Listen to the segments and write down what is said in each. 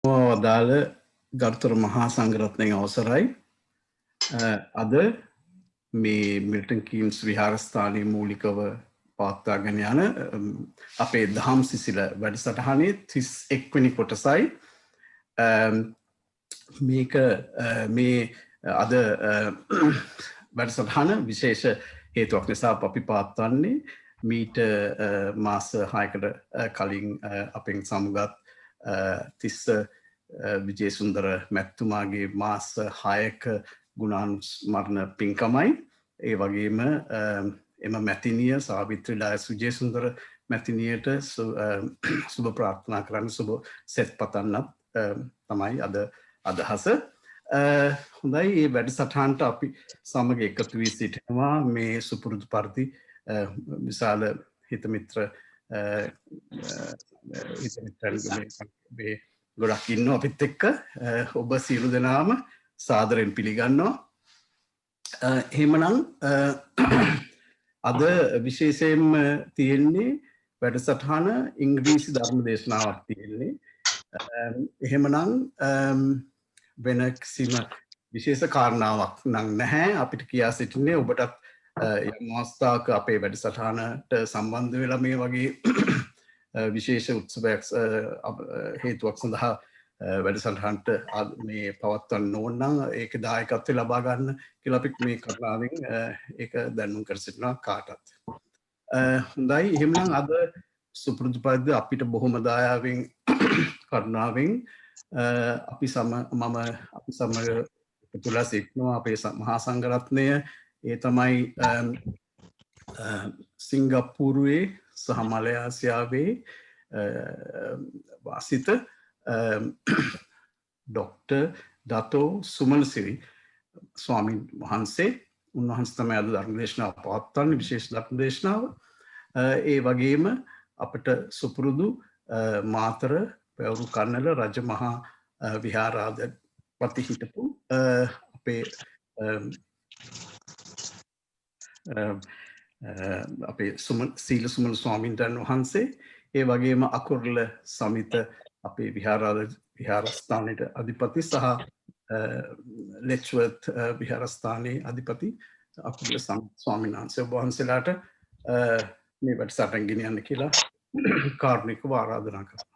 වදාළ ගරුතර මහා සංඝරත්නයේ අවසරයි. අද මේ මිල්ටන් කීන්ස් විහාරස්ථානයේ මූලිකව පවත්වාගෙන යන අපේ දහම් සිසිල වැඩසටහනේ 31 වෙනි කොටසයි. මේක මේ අද වැඩසටහන විශේෂ හේතුවක් නිසා අපි පවත්වන්නේ මීට මාස 6කට කලින් අපෙන් සමුගත් තිස්ස විජේසුන්දර මැතිතුමාගේ මාස 6ක ගුණානුස්මරණ පින්කමයි. ඒ වගේම එම මැතිනිය සාවිත්‍රි ඩයස් විජේසුන්දර මැතිනියට සුබ ප්‍රාර්ථනා කරන්න සුබ සෙත් පතන්නත් තමයි අද අදහස. හොඳයි, මේ වැඩසටහනට අපි සමග එකතු වී සිටිනවා මේ සුපුරුදු පරිදි විශාල හිතමිත්‍ර ගොඩක් ඉන්නවා අපිත් එක්ක. ඔබ සියලු දෙනාම සාදරයෙන් පිළිගන්නවා. එහෙමනම් අද විශේෂයෙන්ම තියෙන්නේ වැඩසටහන ඉංග්‍රීසි ධර්ම දේශනාවක් තියෙන්නේ. එහෙමනම් වෙන කිසිම විශේෂ කාරණාවක් නම් නැහැ. අපිට කියා සිටින්නේ ඔබටත් යම් අවස්ථාවක අපේ වැඩසටහනට සම්බන්ධ වෙලා මේ වගේ විශේෂ උත්සවයක් හේතුවක් සඳහා වැඩසටහනට මේ පවත්වන්න ඕන නම් ඒක දායකත්වය ලබා ගන්න කියලා අපි මේ කරුණාවෙන් ඒක දැනුම් කර සිටිනවා කාටත්. හොඳයි, එහෙනම් අද සුපුරුදු පරිදි අපිට බොහොම දයාවෙන් කරුණාවෙන් අපි සමග තුලා සිටිනවා අපේ මහා සංඝරත්නය. ඒ තමයි සිංගප්පූරුවේ සහ මලයාසියාවේ වාසිත ඩොක්ටර් Dato සුමනසිරි ස්වාමීන් වහන්සේ. උන්වහන්සේ තමයි අද ධර්ම දේශනාව පවත්වන්නේ, විශේෂ ධර්ම දේශනාව. ඒ වගේම අපට සුපුරුදු මාතර වෙවුරුකන්නල රජමහා විහාරාධිපති හිටපු අපේ සීලසුමන ස්වාමීන් වහන්සේ, ඒ වගේම අකුරල සමිත අපේ විහාරස්ථානයේ අධිපති සහ Letchworth විහාරස්ථානයේ අධිපති අකුරල ස්වාමීන් වහන්සේලාට මේ වැඩසටහන ගෙනියන්න කියලා කාරුණිකව ආරාධනා කරනවා.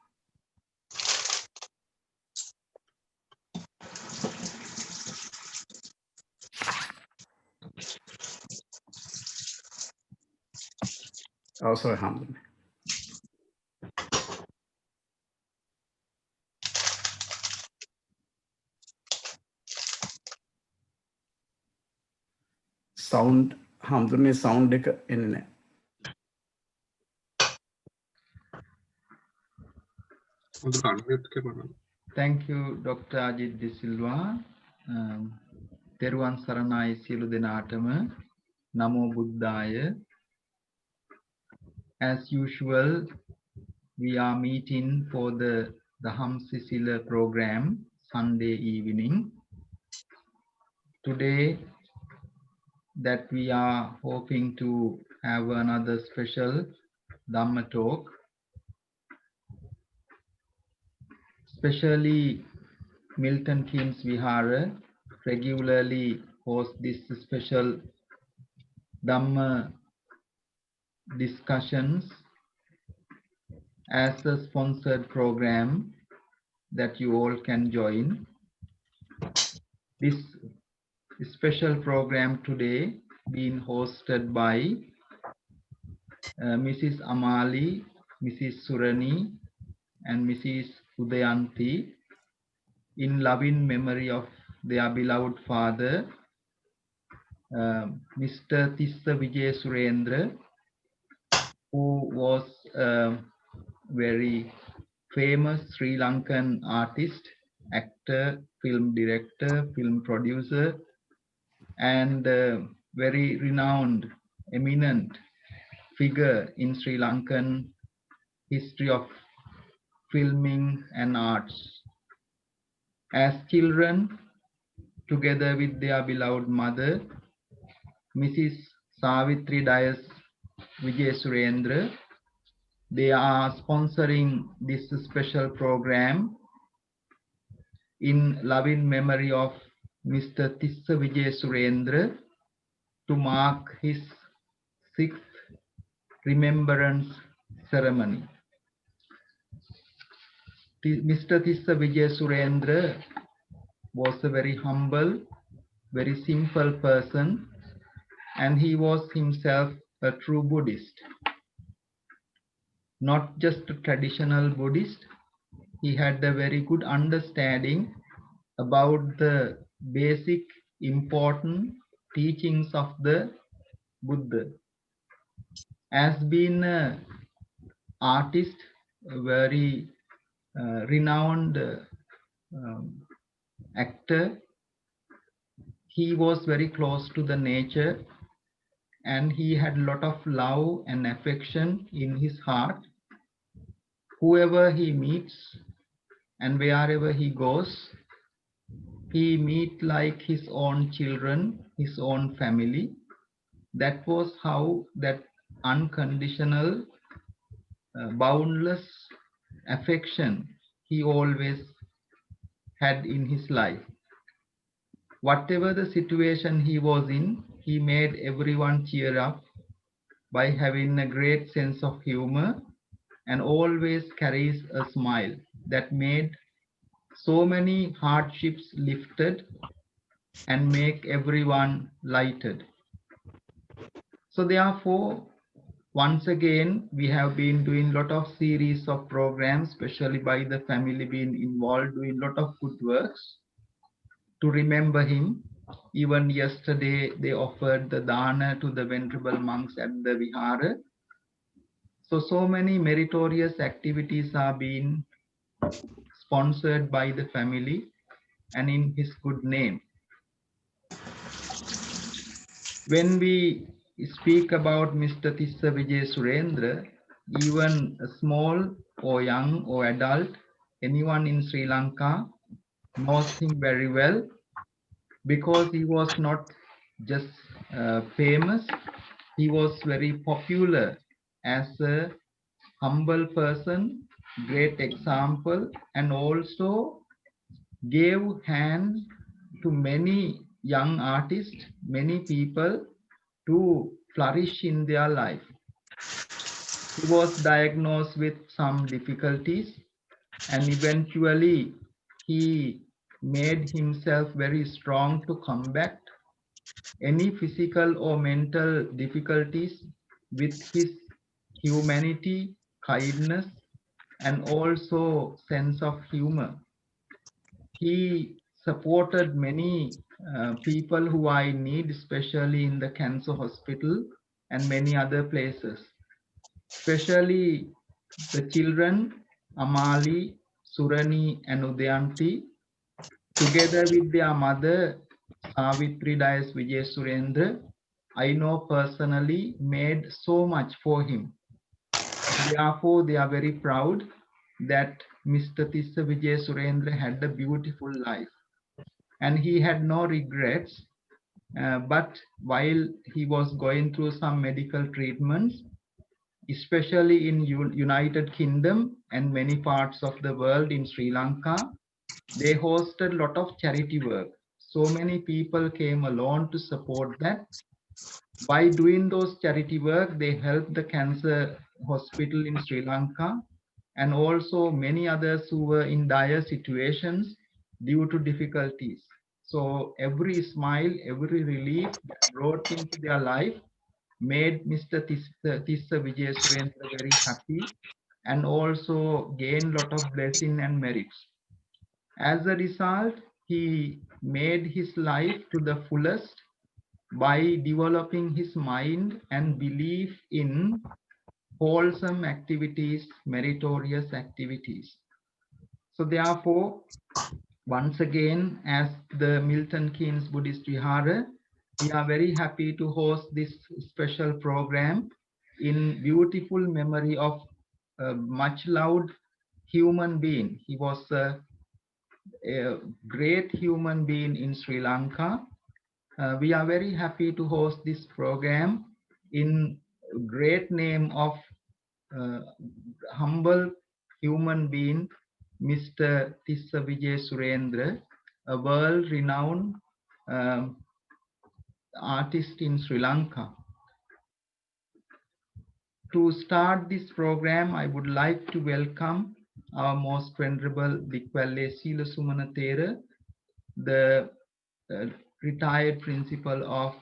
අවසරයි හම්බුනේ. සවුන්ඩ් හම්බුනේ, සවුන්ඩ් එක එන්නේ නැහැ. Thank you, Dr. Ajit De Silva. Teruwan Saranai සියලු දෙනාටම නමෝ බුද්ධාය. As usual, we are meeting for the Daham Sisila program Sunday evening. Today that we are hoping to have another special Dhamma talk. Especially Milton Keynes Vihara regularly hosts this special Dhamma discussions as a sponsored program that you all can join. This special program today being hosted by Mrs. Amali, Mrs. Surani and Mrs. Udayanthi in loving memory of their beloved father, Mr. Tissa Wijesurendra, who was a very famous Sri Lankan artist, actor, film director, film producer, and very renowned, eminent figure in Sri Lankan history of filming and arts. As children, together with their beloved mother, Mrs. Savithri Wijesurendra, they are sponsoring this special program in loving memory of Mr. Tissa Wijesurendra to mark his 6th Remembrance ceremony. Mr. Tissa Wijesurendra was a very humble, very simple person, and he was himself a true Buddhist. Not just a traditional Buddhist, he had a very good understanding about the basic important teachings of the Buddha. As being an artist, a very renowned actor, he was very close to the nature, and he had a lot of love and affection in his heart. Whoever he meets and wherever he goes, he meet like his own children, his own family. That was how that unconditional, boundless affection he always had in his life. Whatever the situation he was in, he made everyone cheer up by having a great sense of humor and always carries a smile that made so many hardships lifted and make everyone lighted. So therefore, once again, we have been doing a lot of series of programs, especially by the family being involved, doing a lot of good works to remember him. Even yesterday, they offered the dana to the Venerable monks at the Vihara. So many meritorious activities are being sponsored by the family and in his good name. When we speak about Mr. Tissa Wijesurendra, even a small or young or adult, anyone in Sri Lanka knows him very well, because he was not just famous, he was very popular as a humble person, great example, and also gave hand to many young artists, many people to flourish in their life. He was diagnosed with some difficulties, and eventually he made himself very strong to combat any physical or mental difficulties with his humanity, kindness, and also sense of humor. He supported many people who are in need, especially in the cancer hospital and many other places. Especially the children, Amali, Surani, and Udayanthi, together with their mother, Savithri Wijesurendra, I know personally, made so much for him. Therefore, they are very proud that Mr. Tissa Wijesurendra had a beautiful life. And he had no regrets, but while he was going through some medical treatments, especially in United Kingdom and many parts of the world in Sri Lanka, they hosted a lot of charity work. So many people came along to support that. By doing those charity work, they helped the cancer hospital in Sri Lanka and also many others who were in dire situations due to difficulties. So every smile, every relief that brought into their life made Mr. Tissa Wijesurendra very happy and also gained a lot of blessing and merits. As a result, he made his life to the fullest by developing his mind and belief in wholesome activities, meritorious activities. So therefore, once again, as the Milton Keynes Buddhist Vihara, we are very happy to host this special program in beautiful memory of a much loved human being. He was a great human being in Sri Lanka. We are very happy to host this program in great name of humble human being, Mr. Tissa Wijesurendra, a world-renowned artist in Sri Lanka. To start this program, I would like to welcome our most venerable Dickwelle Seelasumana Thera, the retired principal of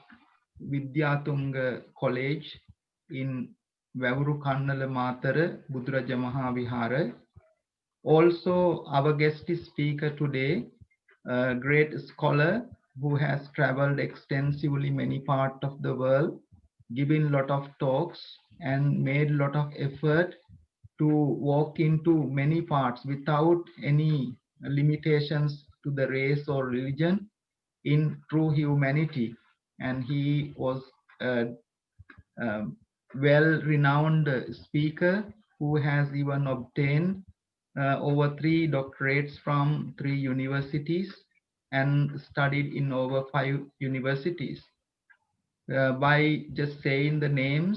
Vidyathunga College in Wevurukannala Matara, Buddharaja Maha Vihara. Also, our guest speaker today, a great scholar who has traveled extensively many parts of the world, given a lot of talks and made a lot of effort to walk into many parts without any limitations to the race or religion in true humanity. And he was a well-renowned speaker who has even obtained over 3 doctorates from 3 universities and studied in over 5 universities. By just saying the name,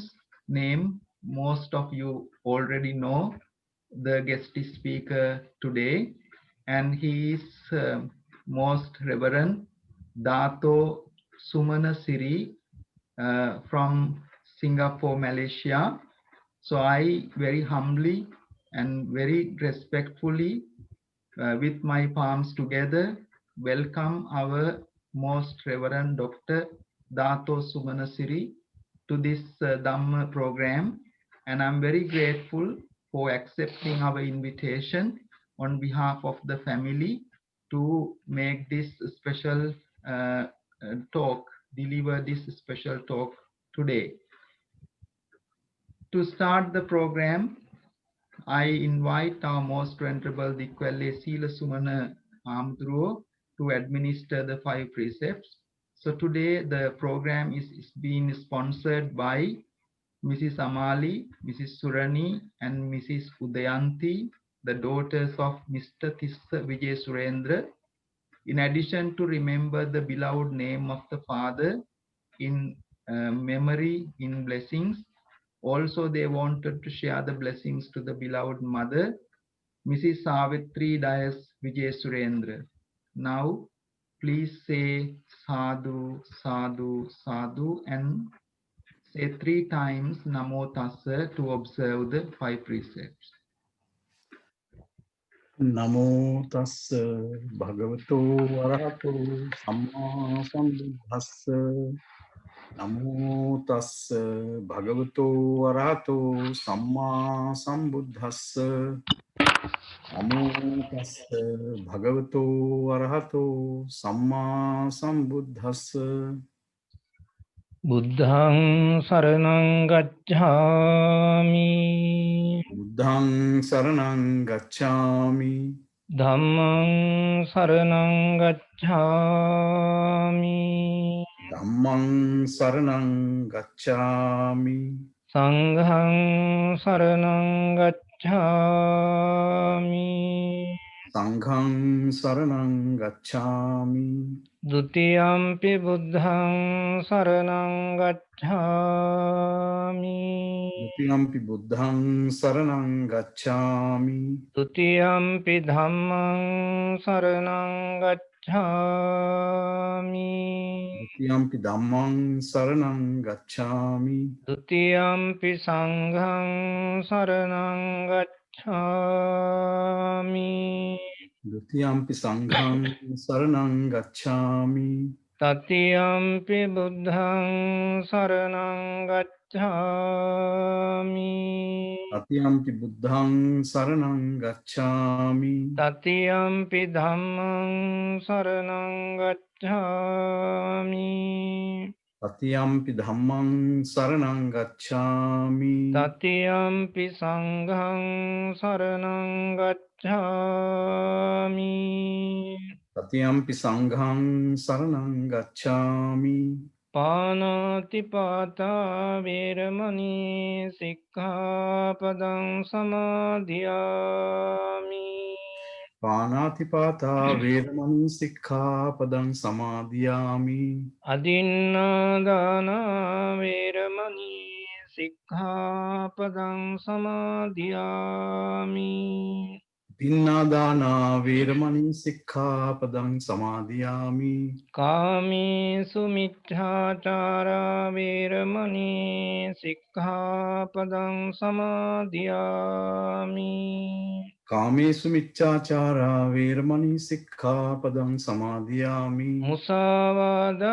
most of you already know the guest speaker today, and he is most Reverend Dato Sumana from Singapore, Malaysia. So I very humbly and very respectfully, with my palms together, welcome our most Reverend Dr. Dato Sumana to this Dhamma program. And I'm very grateful for accepting our invitation on behalf of the family to make this special talk, deliver this special talk today. To start the program, I invite our most venerable Dickwelle Seelasumana to administer the 5 precepts. So today the program is being sponsored by Mrs. Amali, Mrs. Surani, and Mrs. Udayanthi, the daughters of Mr. Tissa Wijesurendra. In addition to remember the beloved name of the Father in memory, in blessings, also they wanted to share the blessings to the beloved mother, Mrs. Savithri Wijesurendra. Now, please say sadhu, sadhu, sadhu, and say 3 times Namo Tassa to observe the 5 precepts. Namo tassa bhagavato arahato samma sambuddhassa. Namo tassa bhagavato arahato samma sambuddhassa. Namo tassa bhagavato arahato samma sambuddhassa. Buddhaṃ saraṇaṃ gacchāmi. Buddhaṃ saraṇaṃ gacchāmi. Dhammaṃ saraṇaṃ gacchāmi. Dhammaṃ saraṇaṃ gacchāmi. Saṅghaṃ saraṇaṃ gacchāmi. Sangham saranang gacchami. Dutiyampi buddhaṃ saraṇaṃ gacchāmi. Dutiyampi buddhaṃ saranang gacchami. Dutiyampi dhammaṃ saraṇaṃ gacchāmi. Dutiyampi dhammang saranang gacchami. Dutiyampi saṅghaṃ saraṇaṃ gacchāmi. Dutiyampi sangham saranang gacchami. Tatiyampi buddhaṃ saraṇaṃ gacchāmi. Tatiyampi buddhaṃ saranang gacchami. Tatiyampi dhammaṃ saraṇaṃ gacchāmi. Tatiyampi dhammang saranang gacchami. Tatiyampi saṅghaṃ saraṇaṃ gacchāmi. Tatiyampi sangham saranang gacchami. Pānātipātā vīramani sikkhapadang samadhiyāmi. Pānātipātā veramani sikkhapadang samadhiyāmi. Adinādāna vīramani sikkhapadang samadhiyāmi. Dinnadana Veramani Sikkhapadang Samadhiyami. කාමේසු මිච්ඡාචාරා වේරමණී සික්ඛාපදං සමාදියාමි Kamesu Michachara Veramani Sikkhapadang Samadhiyami. මුසාවාදා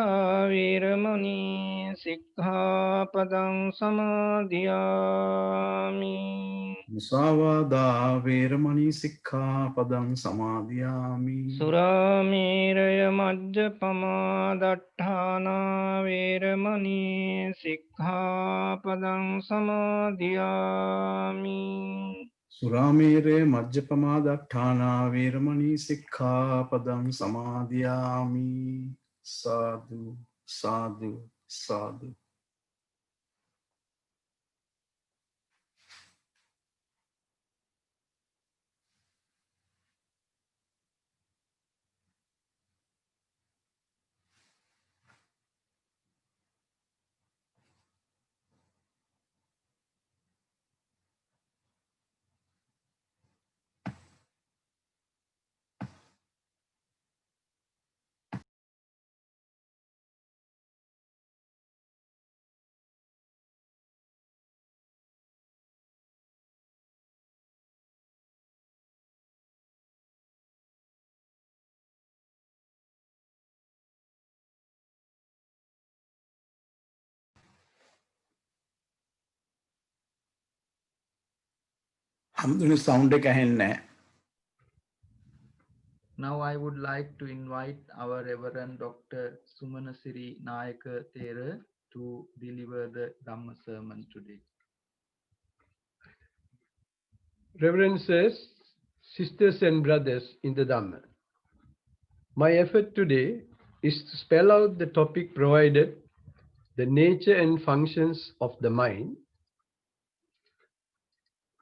වේරමණී සික්ඛාපදං සමාදියාමි Musavada Veramani Sikkhapadang Samadhiyami. සුරාමේරය මජ්ජපමා දට්ඨානා වේරමණී සික්ඛාපදං සමාදියාමි Suramere Majjapamadattana Veramani Sikkhapadang Samadhiyami. Sadhu, sadhu, sadhu. Hamduni sound එක ඇහෙන්නේ නැහැ. Now I would like to invite our Reverend Dr. Sumana Nayaka Thera to deliver the Dhamma sermon today. Reverences, sisters and brothers in the Dhamma. My effort today is to spell out the topic provided, the nature and functions of the mind,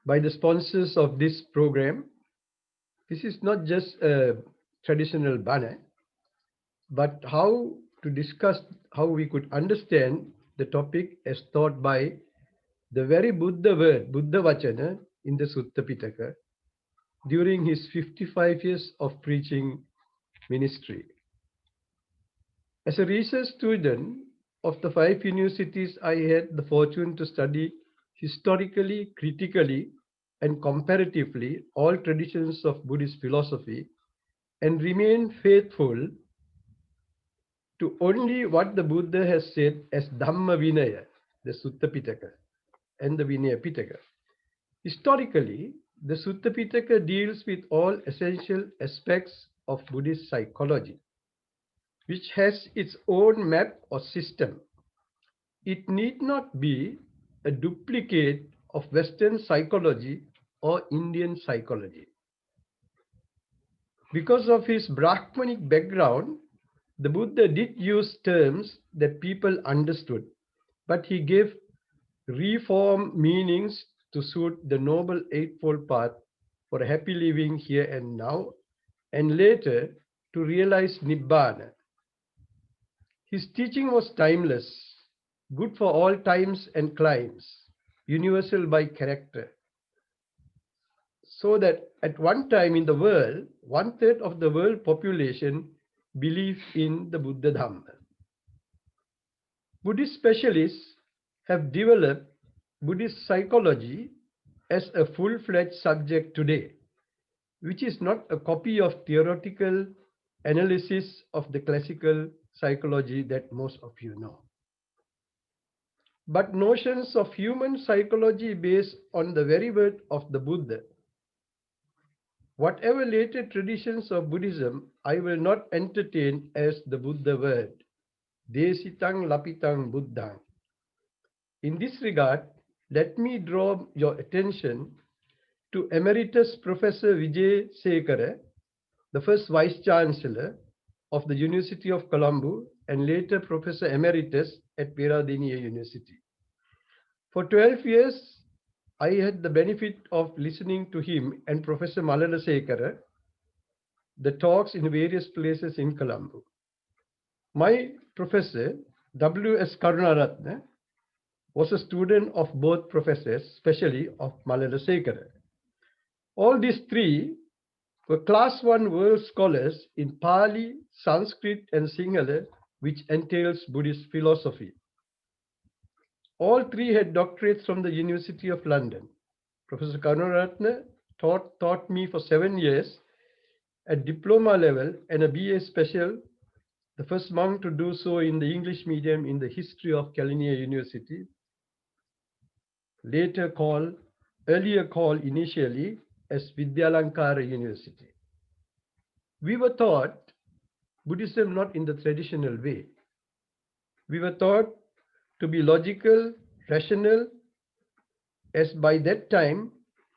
by the sponsors of this program. This is not just a traditional banner, but how to discuss how we could understand the topic as taught by the very Buddha word, Buddha Vachana, in the Sutta Pitaka during his 55 years of preaching ministry. As a research student of the 5 universities, I had the fortune to study historically, critically, and comparatively all traditions of Buddhist philosophy and remain faithful to only what the Buddha has said as Dhamma Vinaya, the Sutta Pitaka and the Vinaya Pitaka. Historically, the Sutta Pitaka deals with all essential aspects of Buddhist psychology, which has its own map or system. It need not be a duplicate of Western psychology or Indian psychology. Because of his Brahmanic background, the Buddha did use terms that people understood, but he gave reform meanings to suit the Noble Eightfold Path for happy living here and now, and later to realize Nibbana. His teaching was timeless, good for all times and climes, universal by character. So that at one time in the world, 1/3 of the world population believed in the Buddha Dhamma. Buddhist specialists have developed Buddhist psychology as a full-fledged subject today, which is not a copy of theoretical analysis of the classical psychology that most of you know, but notions of human psychology based on the very word of the Buddha. Whatever later traditions of Buddhism, I will not entertain as the Buddha word, Desitang Lapitang Buddhang. In this regard, let me draw your attention to Emeritus Professor Wijesurendra, the first Vice Chancellor of the University of Colombo and later Professor Emeritus at Peradeniya University. For 12 years, I had the benefit of listening to him and Professor Malalasekara, the talks in various places in Colombo. My professor, W.S. Karunaratne, was a student of both professors, especially of Malalasekara. All these three were class 1 world scholars in Pali, Sanskrit, and Sinhala, which entails Buddhist philosophy. All three had doctorates from the University of London. Professor Karunaratne taught me for 7 years at diploma level and a BA special, the first monk to do so in the English medium in the history of Kelaniya University, earlier called initially as Vidyalankara University. We were taught Buddhism not in the traditional way. We were taught to be logical, rational, as by that time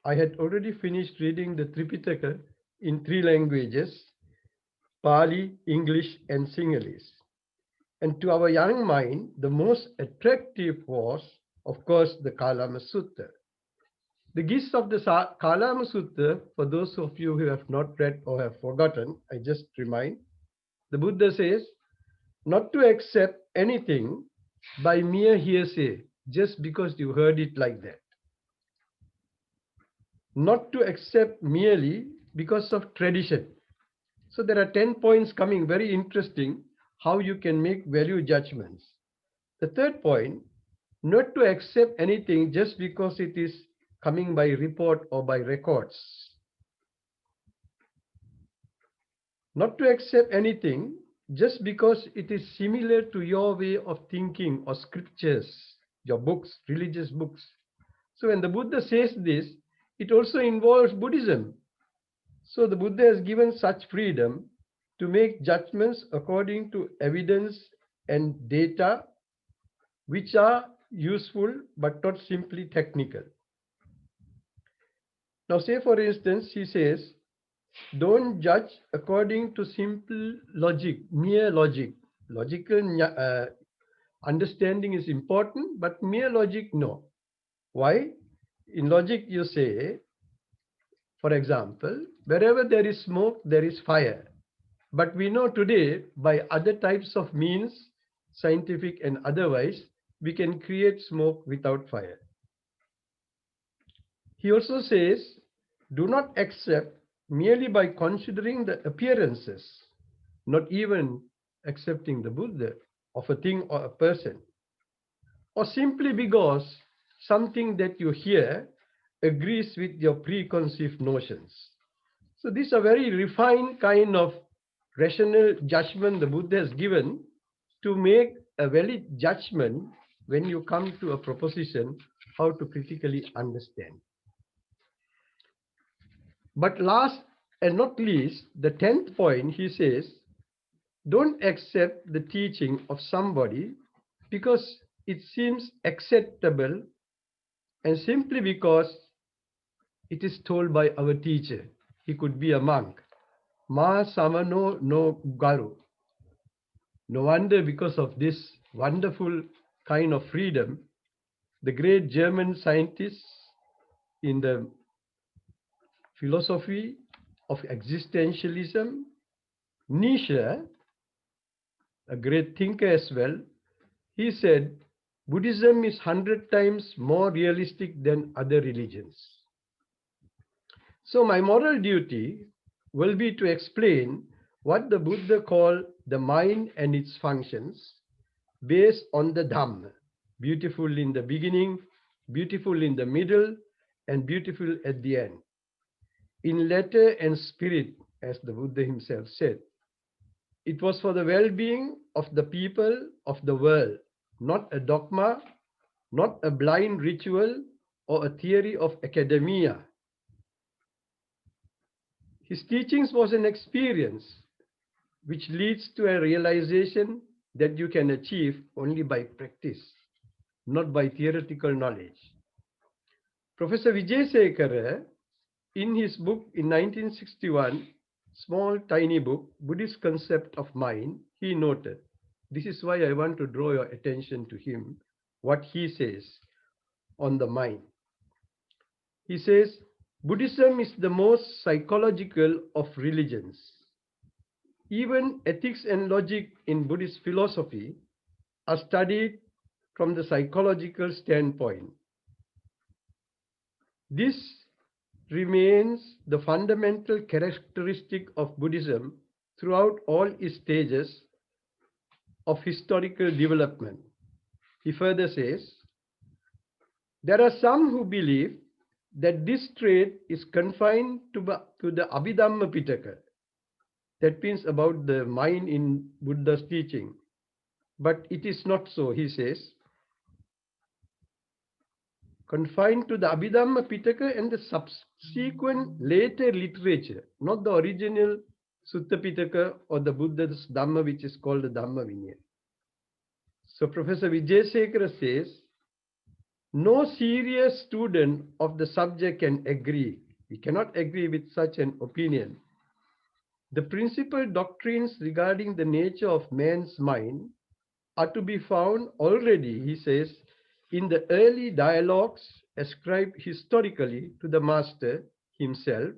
I had already finished reading the Tripitaka in 3 languages, Pali, English, and Sinhalese. And to our young mind, the most attractive was, of course, the Kalama Sutta. The gist of the Kalama Sutta, for those of you who have not read or have forgotten, I just remind, the Buddha says, not to accept anything by mere hearsay, just because you heard it like that. Not to accept merely because of tradition. So there are 10 points coming, very interesting, how you can make value judgments. The third point, not to accept anything just because it is coming by report or by records. Not to accept anything just because it is similar to your way of thinking or scriptures, your books, religious books. So when the Buddha says this, it also involves Buddhism. So the Buddha has given such freedom to make judgments according to evidence and data, which are useful but not simply technical. Now say for instance, he says, don't judge according to simple logic, mere logic. Logical understanding is important, but mere logic, no. Why? In logic, you say, for example, wherever there is smoke, there is fire. But we know today, by other types of means, scientific and otherwise, we can create smoke without fire. He also says, do not accept merely by considering the appearances, not even accepting the Buddha of a thing or a person, or simply because something that you hear agrees with your preconceived notions. So these are very refined kind of rational judgment the Buddha has given to make a valid judgment when you come to a proposition, how to critically understand. But last and not least, the 10th point, he says, don't accept the teaching of somebody because it seems acceptable and simply because it is told by our teacher. He could be a monk. Ma samano no garu. No wonder because of this wonderful kind of freedom, the great German scientists in the philosophy of existentialism, Nietzsche, a great thinker as well, he said, Buddhism is 100 times more realistic than other religions. So my moral duty will be to explain what the Buddha called the mind and its functions based on the Dhamma, beautiful in the beginning, beautiful in the middle, and beautiful at the end. In letter and spirit, as the Buddha himself said, it was for the well-being of the people of the world, not a dogma, not a blind ritual or a theory of academia. His teachings was an experience which leads to a realization that you can achieve only by practice, not by theoretical knowledge. Professor Wijesurendra, in his book in 1961, small tiny book, Buddhist Concept of Mind, he noted, this is why I want to draw your attention to him, what he says on the mind. He says, Buddhism is the most psychological of religions. Even ethics and logic in Buddhist philosophy are studied from the psychological standpoint. This remains the fundamental characteristic of Buddhism throughout all its stages of historical development. He further says, there are some who believe that this trait is confined to the Abhidhamma Pitaka. That means about the mind in Buddha's teaching. But it is not so, he says. Confined to the Abhidhamma Pitaka and the subsequent later literature, not the original Sutta Pitaka or the Buddha's Dhamma, which is called the Dhamma Vinaya. So Professor Wijesurendra says, no serious student of the subject can agree. He cannot agree with such an opinion. The principal doctrines regarding the nature of man's mind are to be found already, he says, in the early dialogues ascribed historically to the master himself,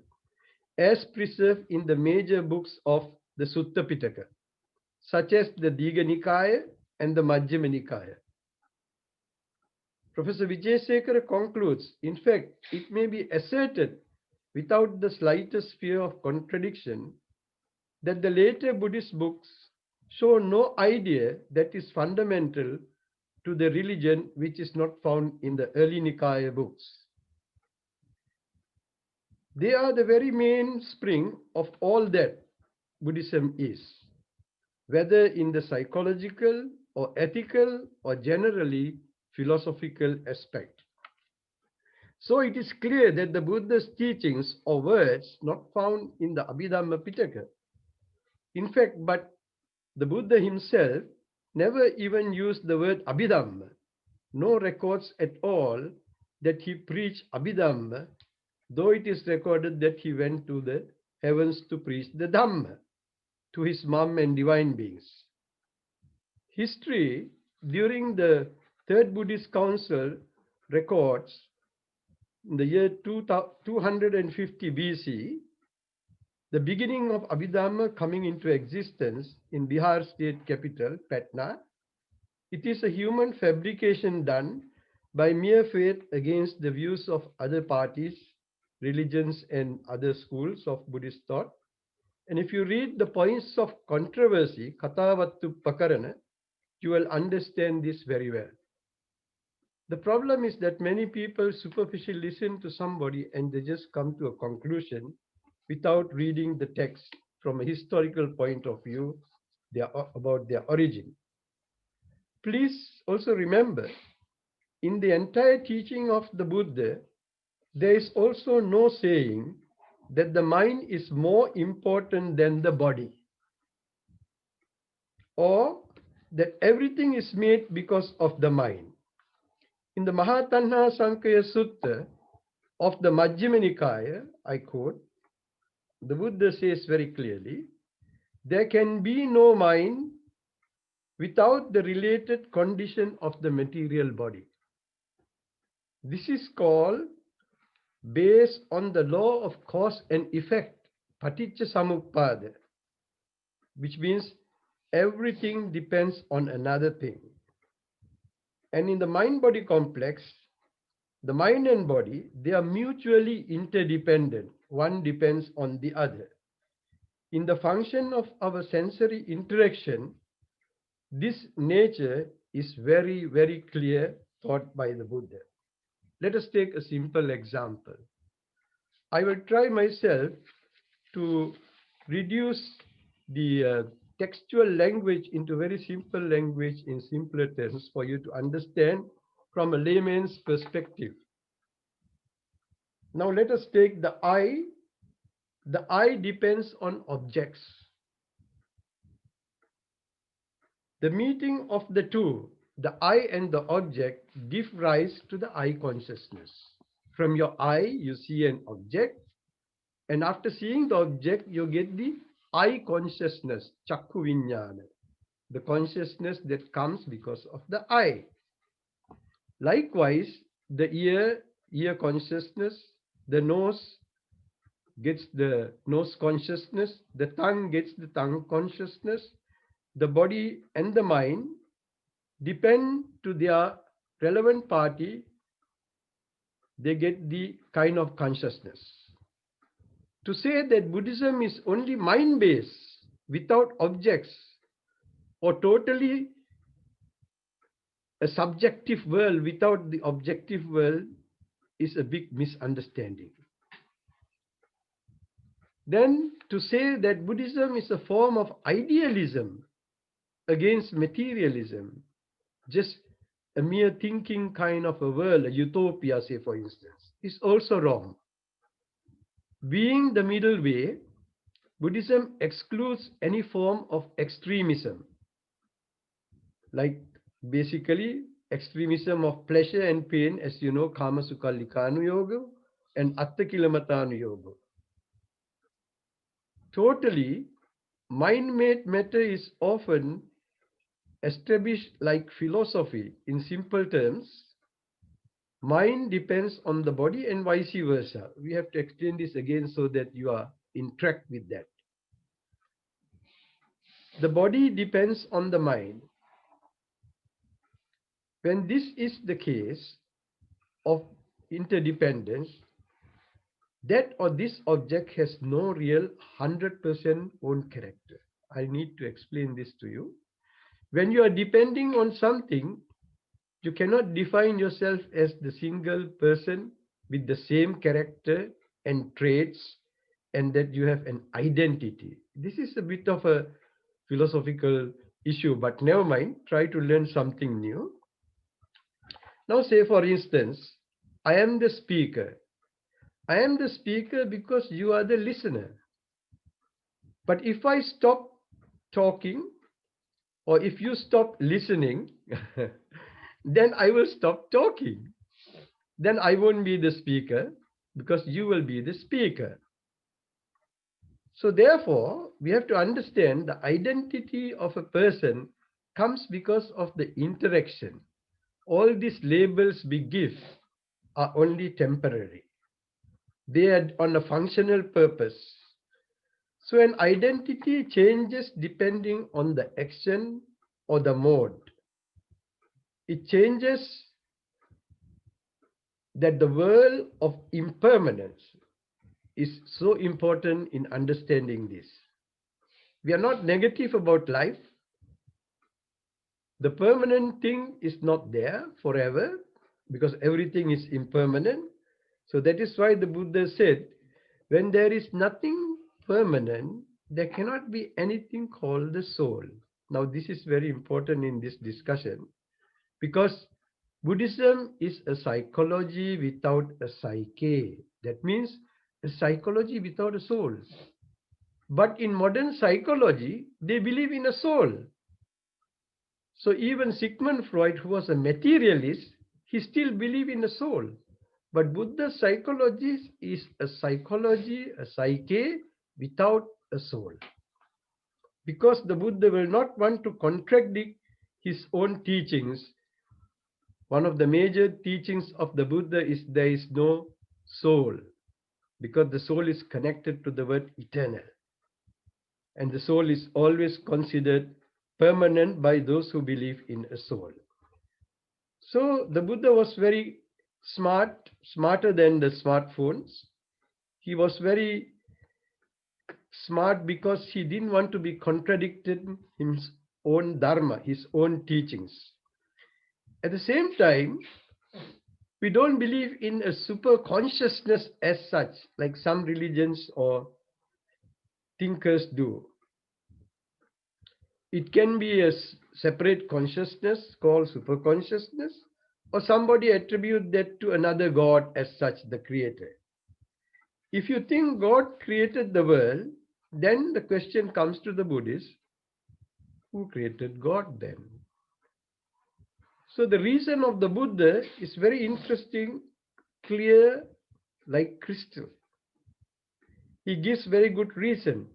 as preserved in the major books of the Sutta Pitaka, such as the Digha Nikaya and the Majjhima Nikaya. Professor Wijesurendra concludes, in fact, it may be asserted without the slightest fear of contradiction that the later Buddhist books show no idea that is fundamental to the religion which is not found in the early Nikaya books. They are the very mainspring of all that Buddhism is, whether in the psychological or ethical or generally philosophical aspect. So it is clear that the Buddha's teachings or words not found in the Abhidhamma Pitaka. In fact, but the Buddha himself never even used the word Abhidhamma. No records at all that he preached Abhidhamma, though it is recorded that he went to the heavens to preach the Dhamma to his mom and divine beings. History during the Third Buddhist Council records in the year 250 BC, the beginning of Abhidhamma coming into existence in Bihar state capital, Patna. It is a human fabrication done by mere faith against the views of other parties, religions, and other schools of Buddhist thought. And if you read the points of controversy, Kathavattu Pakarana, you will understand this very well. The problem is that many people superficially listen to somebody and they just come to a conclusion without reading the text from a historical point of view about their origin. Please also remember, in the entire teaching of the Buddha, there is also no saying that the mind is more important than the body, or that everything is made because of the mind. In the Maha Tanha Sankaya Sutta of the Majjhima Nikaya, I quote, the Buddha says very clearly, there can be no mind without the related condition of the material body. This is called, based on the law of cause and effect, Paticca Samuppada, which means everything depends on another thing. And in the mind-body complex, the mind and body, they are mutually interdependent. One depends on the other. In the function of our sensory interaction, this nature is very, very clear taught by the Buddha. Let us take a simple example. I will try myself to reduce the textual language into very simple language in simpler terms for you to understand from a layman's perspective. Now let us take the eye. The eye depends on objects. The meeting of the two, the eye and the object, give rise to the eye consciousness. From your eye, you see an object, and after seeing the object, you get the eye consciousness, Chakku Vijnana, the consciousness that comes because of the eye. Likewise, the ear consciousness, the nose gets the nose consciousness, the tongue gets the tongue consciousness, the body and the mind depend to their relevant party, they get the kind of consciousness. to say that Buddhism is only mind-based, without objects, or totally a subjective world without the objective world is a big misunderstanding. Then to say that Buddhism is a form of idealism against materialism, just a mere thinking kind of a world, a utopia, say for instance, is also wrong. Being the middle way, Buddhism excludes any form of extremism, like basically extremism of pleasure and pain, as you know, Kama Sukha Likanu Yoga and Atta Kilamatanu Yoga. Totally, mind-made matter is often established like philosophy. In simple terms, mind depends on the body and vice versa. We have to explain this again so that you are in track with that. The body depends on the mind. When this is the case of interdependence, that or this object has no real 100% own character. I need to explain this to you. When you are depending on something, you cannot define yourself as the single person with the same character and traits and that you have an identity. This is a bit of a philosophical issue, but never mind, try to learn something new. Now say for instance, I am the speaker. I am the speaker because you are the listener. But if I stop talking, or if you stop listening, then I will stop talking. Then I won't be the speaker because you will be the speaker. So therefore, we have to understand the identity of a person comes because of the interaction. All these labels we give are only temporary. They are on a functional purpose. So an identity changes depending on the action or the mode. It changes that the world of impermanence is so important in understanding this. We are not negative about life. The permanent thing is not there forever because everything is impermanent. So that is why the Buddha said, when there is nothing permanent, there cannot be anything called the soul. Now this is very important in this discussion because Buddhism is a psychology without a psyche. That means a psychology without a soul. But in modern psychology, they believe in a soul. So even Sigmund Freud, who was a materialist, he still believed in a soul. But Buddha's psychology is a psychology, a psyche without a soul. Because the Buddha will not want to contradict his own teachings. One of the major teachings of the Buddha is there is no soul, because the soul is connected to the word eternal. And the soul is always considered permanent by those who believe in a soul. So the Buddha was very smart, smarter than the smartphones. He was very smart because he didn't want to be contradicted in his own Dharma, his own teachings. At the same time, we don't believe in a super consciousness as such, like some religions or thinkers do. It can be a separate consciousness called super consciousness, or somebody attribute that to another God as such, the creator. If you think God created the world, then the question comes to the Buddhists, who created God then? So the reason of the Buddha is very interesting, clear, like crystal. He gives very good reason.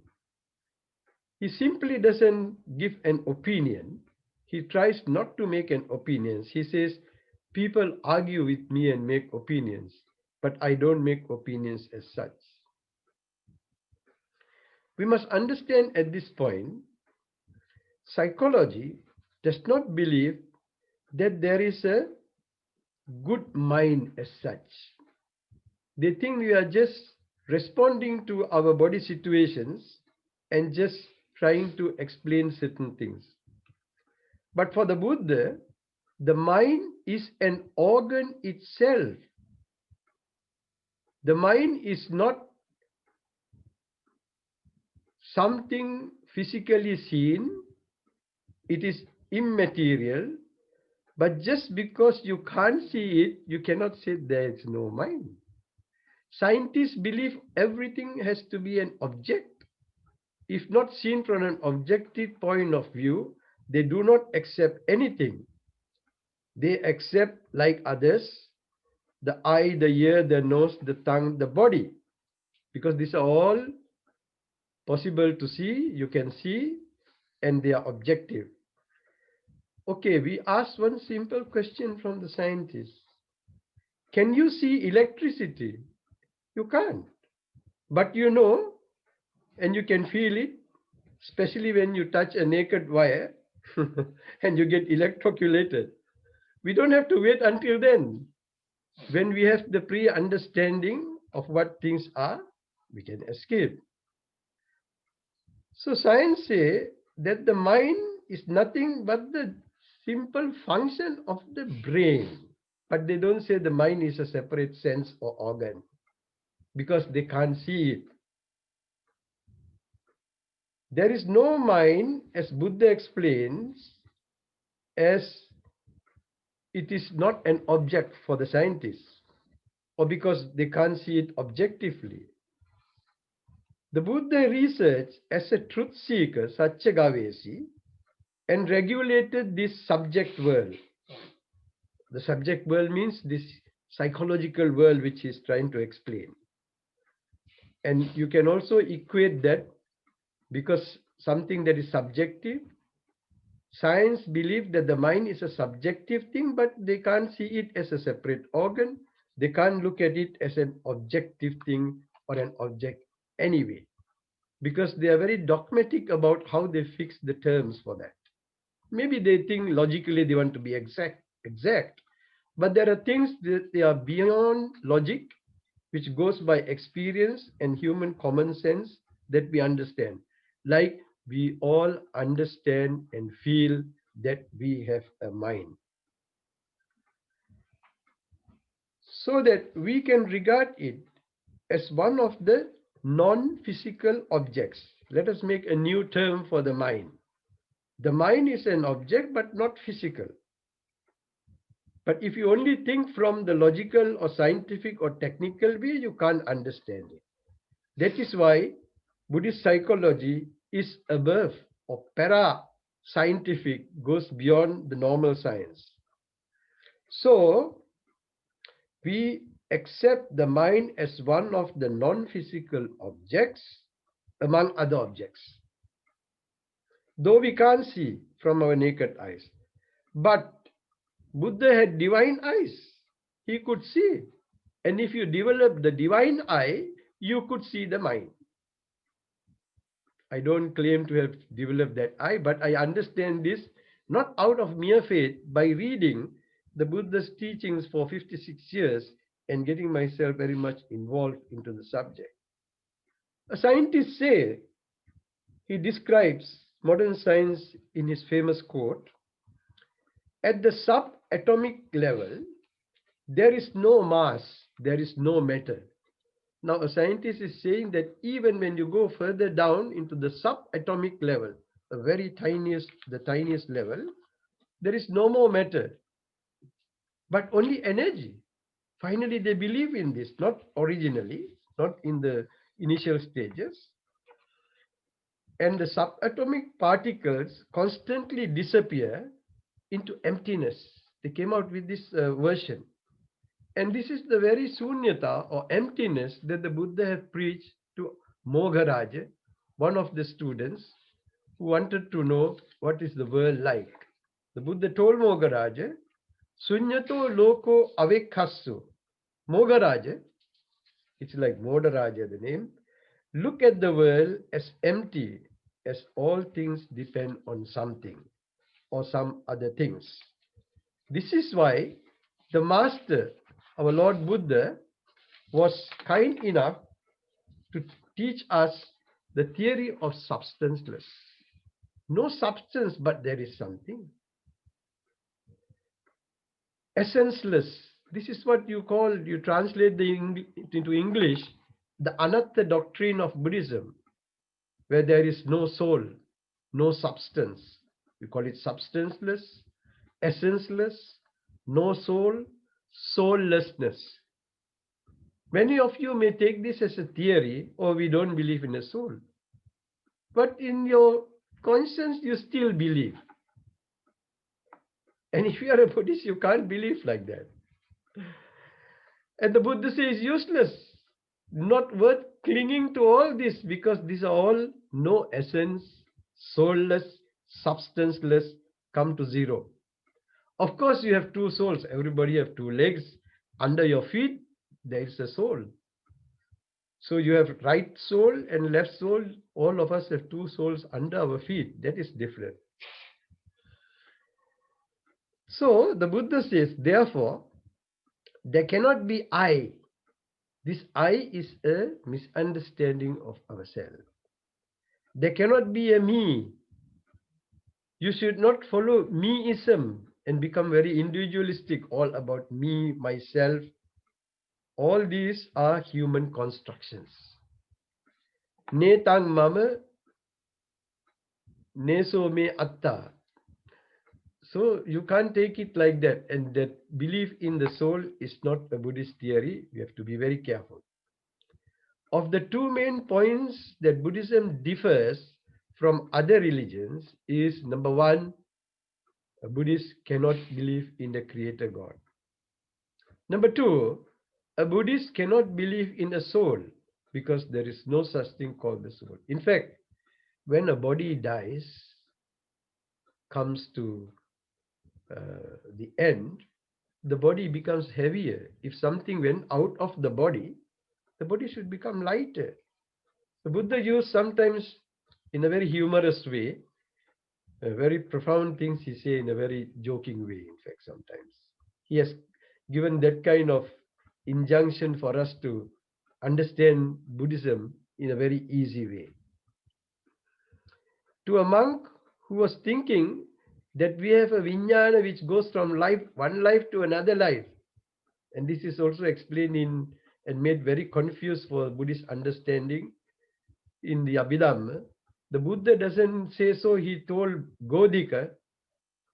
He simply doesn't give an opinion. He tries not to make an opinion. He says, people argue with me and make opinions, but I don't make opinions as such. We must understand at this point, psychology does not believe that there is a good mind as such. They think we are just responding to our body situations and just trying to explain certain things. But for the Buddha, the mind is an organ itself. The mind is not something physically seen. It is immaterial. But just because you can't see it, you cannot say there is no mind. Scientists believe everything has to be an object. If not seen from an objective point of view, they do not accept anything. They accept, like others, the eye, the ear, the nose, the tongue, the body. Because these are all possible to see, you can see, and they are objective. Okay, we asked one simple question from the scientists. Can you see electricity? You can't. But you know, and you can feel it, especially when you touch a naked wire and you get electrocuted. We don't have to wait until then. When we have the pre-understanding of what things are, we can escape. So science says that the mind is nothing but the simple function of the brain. But they don't say the mind is a separate sense or organ because they can't see it. There is no mind, as Buddha explains, as it is not an object for the scientists, or because they can't see it objectively. The Buddha researched as a truth seeker, Satchagavesi, and regulated this subject world. The subject world means this psychological world which he is trying to explain. And you can also equate that, because something that is subjective, science believes that the mind is a subjective thing, but they can't see it as a separate organ. They can't look at it as an objective thing or an object anyway, because they are very dogmatic about how they fix the terms for that. Maybe they think logically they want to be exact, but there are things that they are beyond logic, which goes by experience and human common sense that we understand. Like we all understand and feel that we have a mind. So that we can regard it as one of the non-physical objects. Let us make a new term for the mind. The mind is an object, but not physical. But if you only think from the logical or scientific or technical way, you can't understand it. That is why Buddhist psychology is above or para-scientific, goes beyond the normal science. So, we accept the mind as one of the non-physical objects among other objects. Though we can't see from our naked eyes. But Buddha had divine eyes. He could see. And if you develop the divine eye, you could see the mind. I don't claim to have developed that eye, but I understand this not out of mere faith, by reading the Buddha's teachings for 56 years and getting myself very much involved into the subject. A scientist say, he describes modern science in his famous quote, at the subatomic level, there is no mass, there is no matter. Now, a scientist is saying that even when you go further down into the subatomic level, the tiniest level, there is no more matter, but only energy. Finally, they believe in this, not originally, not in the initial stages. And the subatomic particles constantly disappear into emptiness. They came out with this version. And this is the very sunyata or emptiness that the Buddha had preached to Mogharaja, one of the students who wanted to know what is the world like. The Buddha told Mogharaja, Sunyato loko avekhasu. Mogharaja, it's like Modaraja, the name. Look at the world as empty, as all things depend on something or some other things. This is why the Master, our Lord Buddha, was kind enough to teach us the theory of substanceless. No substance, but there is something. Essenceless. This is what you translate into English, the Anatta doctrine of Buddhism, where there is no soul, no substance. We call it substanceless, essenceless, no soul, soullessness. Many of you may take this as a theory, or we don't believe in a soul. But in your conscience, you still believe. And if you are a Buddhist, you can't believe like that. And the Buddha says useless, not worth clinging to all this, because these are all no essence, soulless, substanceless, come to zero. Of course, you have two souls. Everybody have two legs. Under your feet, there is a soul. So you have right soul and left soul. All of us have two souls under our feet. That is different. So the Buddha says, therefore, there cannot be I. This I is a misunderstanding of ourselves. There cannot be a me. You should not follow meism and become very individualistic, all about me, myself. All these are human constructions. Netang mama, neso me atta. So you can't take it like that. And that belief in the soul is not a Buddhist theory. We have to be very careful. Of the two main points that Buddhism differs from other religions is, number one, a Buddhist cannot believe in the Creator God. Number two, a Buddhist cannot believe in a soul because there is no such thing called the soul. In fact, when a body dies, comes to the end, the body becomes heavier. If something went out of the body should become lighter. The Buddha used sometimes in a very humorous way, very profound things he say in a very joking way, in fact, sometimes. He has given that kind of injunction for us to understand Buddhism in a very easy way. To a monk who was thinking that we have a vijnana which goes from one life to another life, and this is also explained in and made very confused for Buddhist understanding in the Abhidhamma. The Buddha doesn't say so. He told Godika,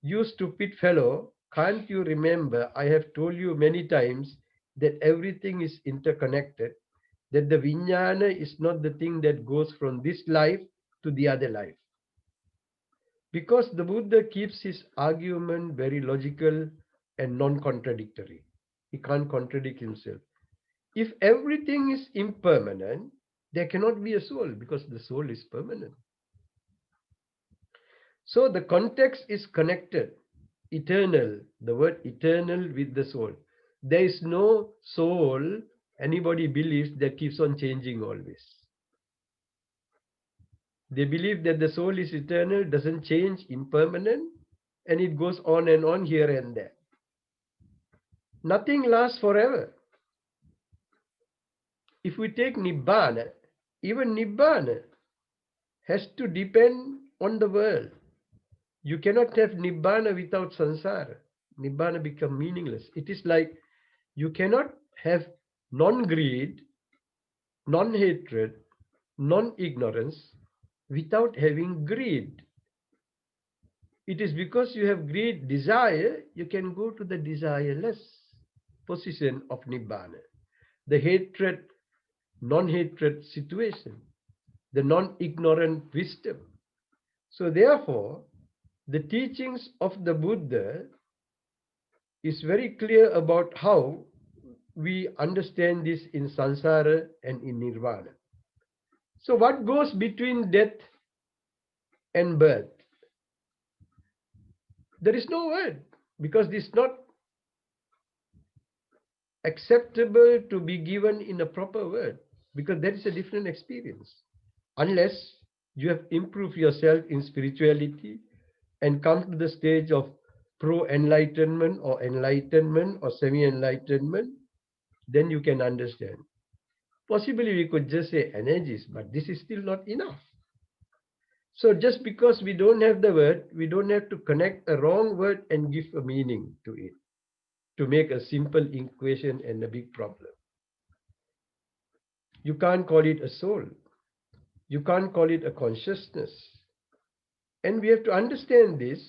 you stupid fellow, can't you remember I have told you many times that everything is interconnected, that the vijnana is not the thing that goes from this life to the other life. Because the Buddha keeps his argument very logical and non-contradictory. He can't contradict himself. If everything is impermanent, there cannot be a soul because the soul is permanent. So the context is connected, eternal, the word eternal with the soul. There is no soul, anybody believes, that keeps on changing always. They believe that the soul is eternal, doesn't change, impermanent, and it goes on and on here and there. Nothing lasts forever. If we take Nibbana, even Nibbana has to depend on the world. You cannot have Nibbana without samsara. Nibbana becomes meaningless. It is like you cannot have non-greed, non-hatred, non-ignorance without having greed. It is because you have great desire, you can go to the desireless position of Nibbana. The hatred, non-hatred situation, the non-ignorant wisdom. So therefore, the teachings of the Buddha is very clear about how we understand this in samsara and in nirvana. So what goes between death and birth? There is no word, because this is not acceptable to be given in a proper word, because that is a different experience. Unless you have improved yourself in spirituality and come to the stage of pro-enlightenment or enlightenment or semi-enlightenment, then you can understand. Possibly we could just say energies, but this is still not enough. So just because we don't have the word, we don't have to connect a wrong word and give a meaning to it, to make a simple equation and a big problem. You can't call it a soul. You can't call it a consciousness. And we have to understand this.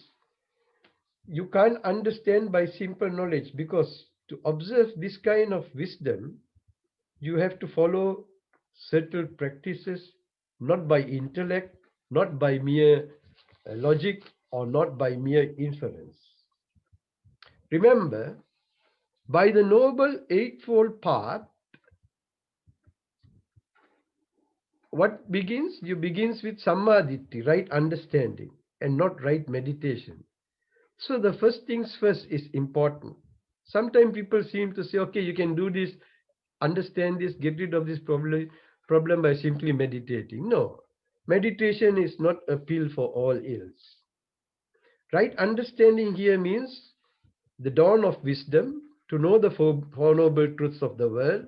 You can't understand by simple knowledge, because to observe this kind of wisdom, you have to follow certain practices, not by intellect, not by mere logic, or not by mere inference. Remember, by the Noble Eightfold Path, what begins? You begins with samadhi, right understanding, and not right meditation. So the first things first is important. Sometimes people seem to say, okay, you can do this, understand this, get rid of this problem by simply meditating. No, meditation is not a pill for all ills. Right understanding here means the dawn of wisdom, to know the four noble truths of the world,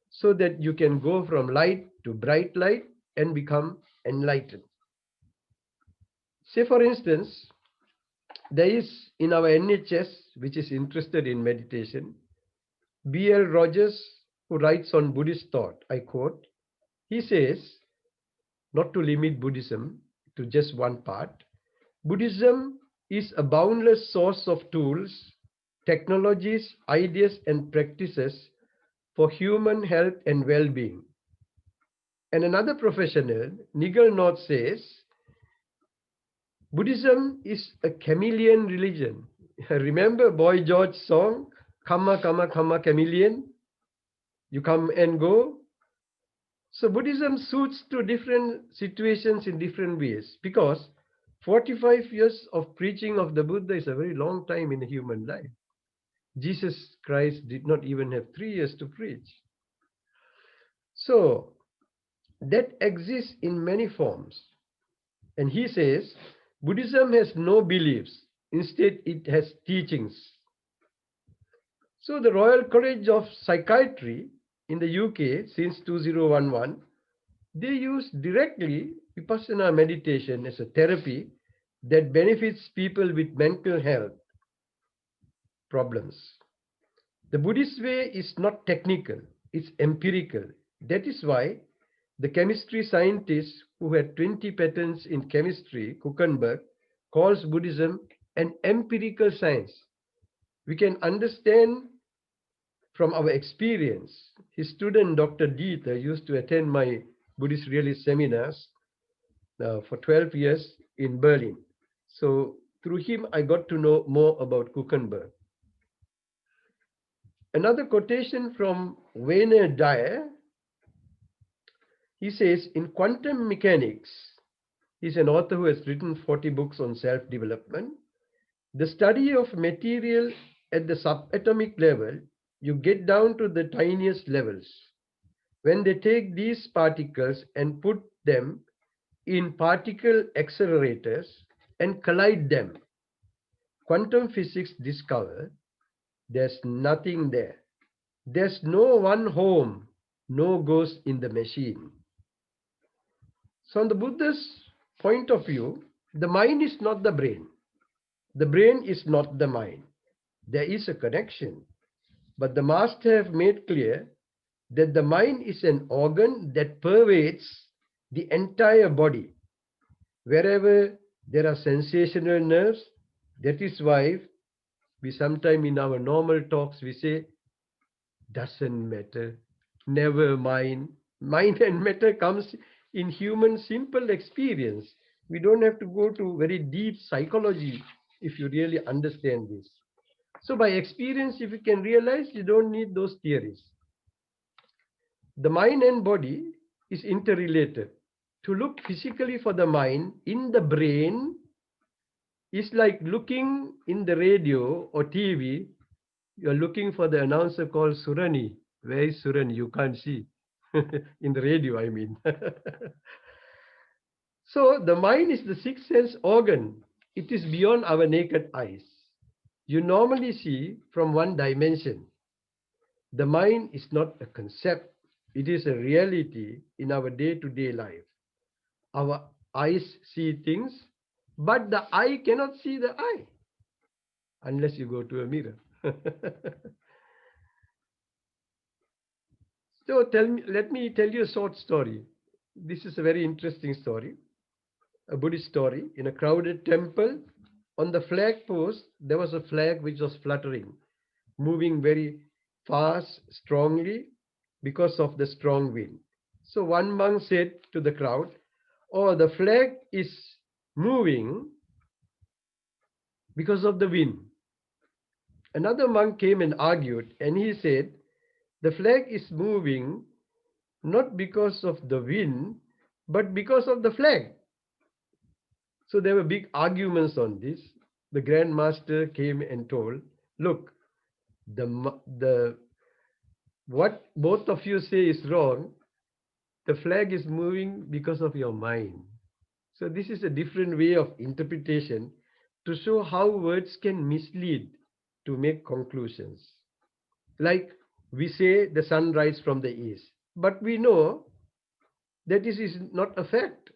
so that you can go from light to bright light and become enlightened. Say, for instance, there is in our NHS, which is interested in meditation, B.L. Rogers, who writes on Buddhist thought, I quote, he says, not to limit Buddhism to just one part, Buddhism is a boundless source of tools, technologies, ideas, and practices for human health and well-being. And another professional, Nigel North, says, Buddhism is a chameleon religion. Remember Boy George's song, Kama, Kama, Kama, chameleon? You come and go. So Buddhism suits to different situations in different ways, because 45 years of preaching of the Buddha is a very long time in a human life. Jesus Christ did not even have 3 years to preach. So that exists in many forms. And he says, Buddhism has no beliefs. Instead, it has teachings. So the Royal College of Psychiatry in the UK since 2011, they use directly Vipassana meditation as a therapy that benefits people with mental health problems. The Buddhist way is not technical, it's empirical. That is why the chemistry scientist who had 20 patents in chemistry, Kuchenberg, calls Buddhism an empirical science. We can understand from our experience. His student, Dr. Dato, used to attend my Buddhist realist seminars for 12 years in Berlin. So through him, I got to know more about Kuchenberg. Another quotation from Wayne Dyer, he says, in quantum mechanics, he's an author who has written 40 books on self-development. The study of material at the subatomic level, you get down to the tiniest levels. When they take these particles and put them in particle accelerators and collide them, quantum physics discover there's nothing there. There's no one home, no ghost in the machine. So on the Buddha's point of view, the mind is not the brain. The brain is not the mind. There is a connection. But the master have made clear that the mind is an organ that pervades the entire body. Wherever there are sensational nerves, that is why we sometimes in our normal talks we say, doesn't matter, never mind. Mind and matter comes in human simple experience. We don't have to go to very deep psychology if you really understand this. So by experience, if you can realize, you don't need those theories. The mind and body is interrelated. To look physically for the mind in the brain is like looking in the radio or TV. You're looking for the announcer called Surani. Where is Surani? You can't see. In the radio, I mean. So the mind is the sixth sense organ. It is beyond our naked eyes. You normally see from one dimension. The mind is not a concept. It is a reality in our day-to-day life. Our eyes see things, but the eye cannot see the eye unless you go to a mirror. So let me tell you a short story. This is a very interesting story, a Buddhist story. In a crowded temple, on the flag post, there was a flag which was fluttering, moving very fast, strongly, because of the strong wind. So one monk said to the crowd, "Oh, the flag is moving because of the wind." Another monk came and argued, and he said, "The flag is moving not because of the wind, but because of the flag." So there were big arguments on this. The Grand Master came and told, "Look, what both of you say is wrong. The flag is moving because of your mind." So this is a different way of interpretation to show how words can mislead to make conclusions. Like we say the sun rises from the east, but we know that this is not a fact.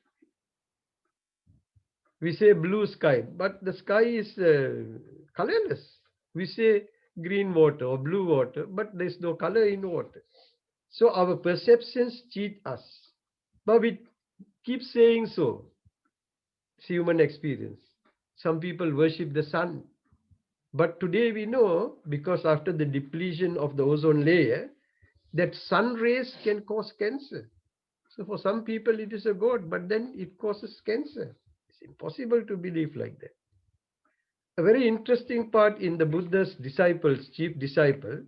We say blue sky, but the sky is colorless. We say green water or blue water, but there's no color in water. So our perceptions cheat us, but we keep saying so. It's human experience. Some people worship the sun, but today we know, because after the depletion of the ozone layer, that sun rays can cause cancer. So for some people it is a god, but then it causes cancer. It's impossible to believe like that. A very interesting part in the Buddha's disciples, chief disciple,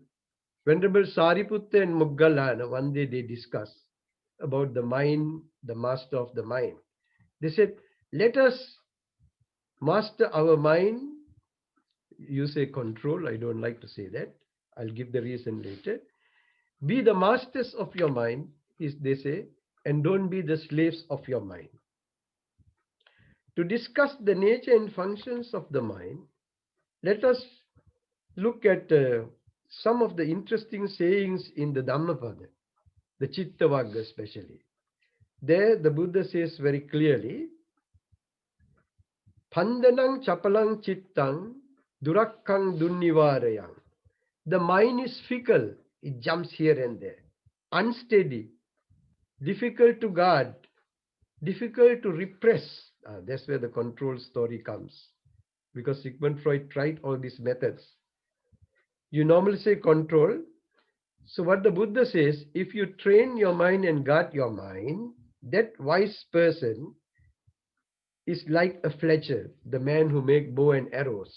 Venerable Sariputta and Moggallana, one day they discussed about the mind, the master of the mind. They said, "Let us master our mind." You say control, I don't like to say that. I'll give the reason later. "Be the masters of your mind," they say, "and don't be the slaves of your mind." To discuss the nature and functions of the mind, let us look at some of the interesting sayings in the Dhammapada, the Chitta Vagga especially. There the Buddha says very clearly, "Pandanang chapalang chittang durakkang dunnivarayang." The mind is fickle, it jumps here and there, unsteady, difficult to guard, difficult to repress. That's where the control story comes, because Sigmund Freud tried all these methods. You normally say control. So what the Buddha says, if you train your mind and guard your mind, that wise person is like a fletcher, the man who makes bow and arrows.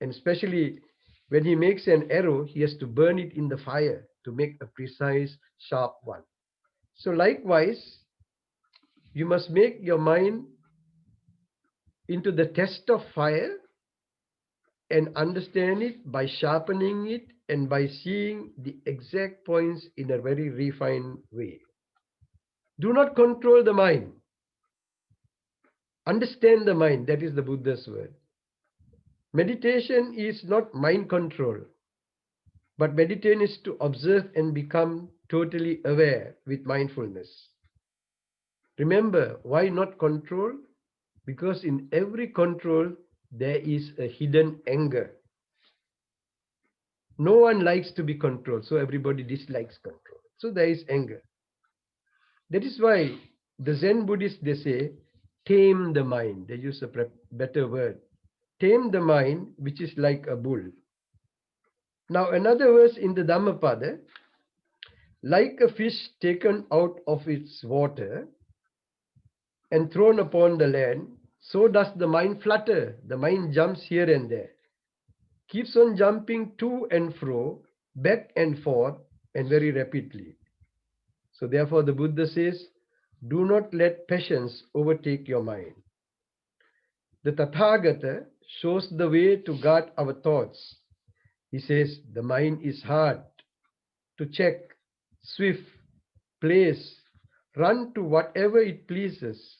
And especially when he makes an arrow, he has to burn it in the fire to make a precise, sharp one. So likewise, you must make your mind into the test of fire and understand it by sharpening it and by seeing the exact points in a very refined way. Do not control the mind. Understand the mind. That is the Buddha's word. Meditation is not mind control, but meditation is to observe and become totally aware with mindfulness. Remember, why not control? Because in every control, there is a hidden anger. No one likes to be controlled, so everybody dislikes control. So there is anger. That is why the Zen Buddhists, they say, tame the mind. They use a better word. Tame the mind, which is like a bull. Now another verse in the Dhammapada, like a fish taken out of its water and thrown upon the land, so does the mind flutter. The mind jumps here and there, keeps on jumping to and fro, back and forth, and very rapidly. So therefore the Buddha says, do not let passions overtake your mind. The Tathagata shows the way to guard our thoughts. He says, the mind is hard to check, swift, place, run to whatever it pleases.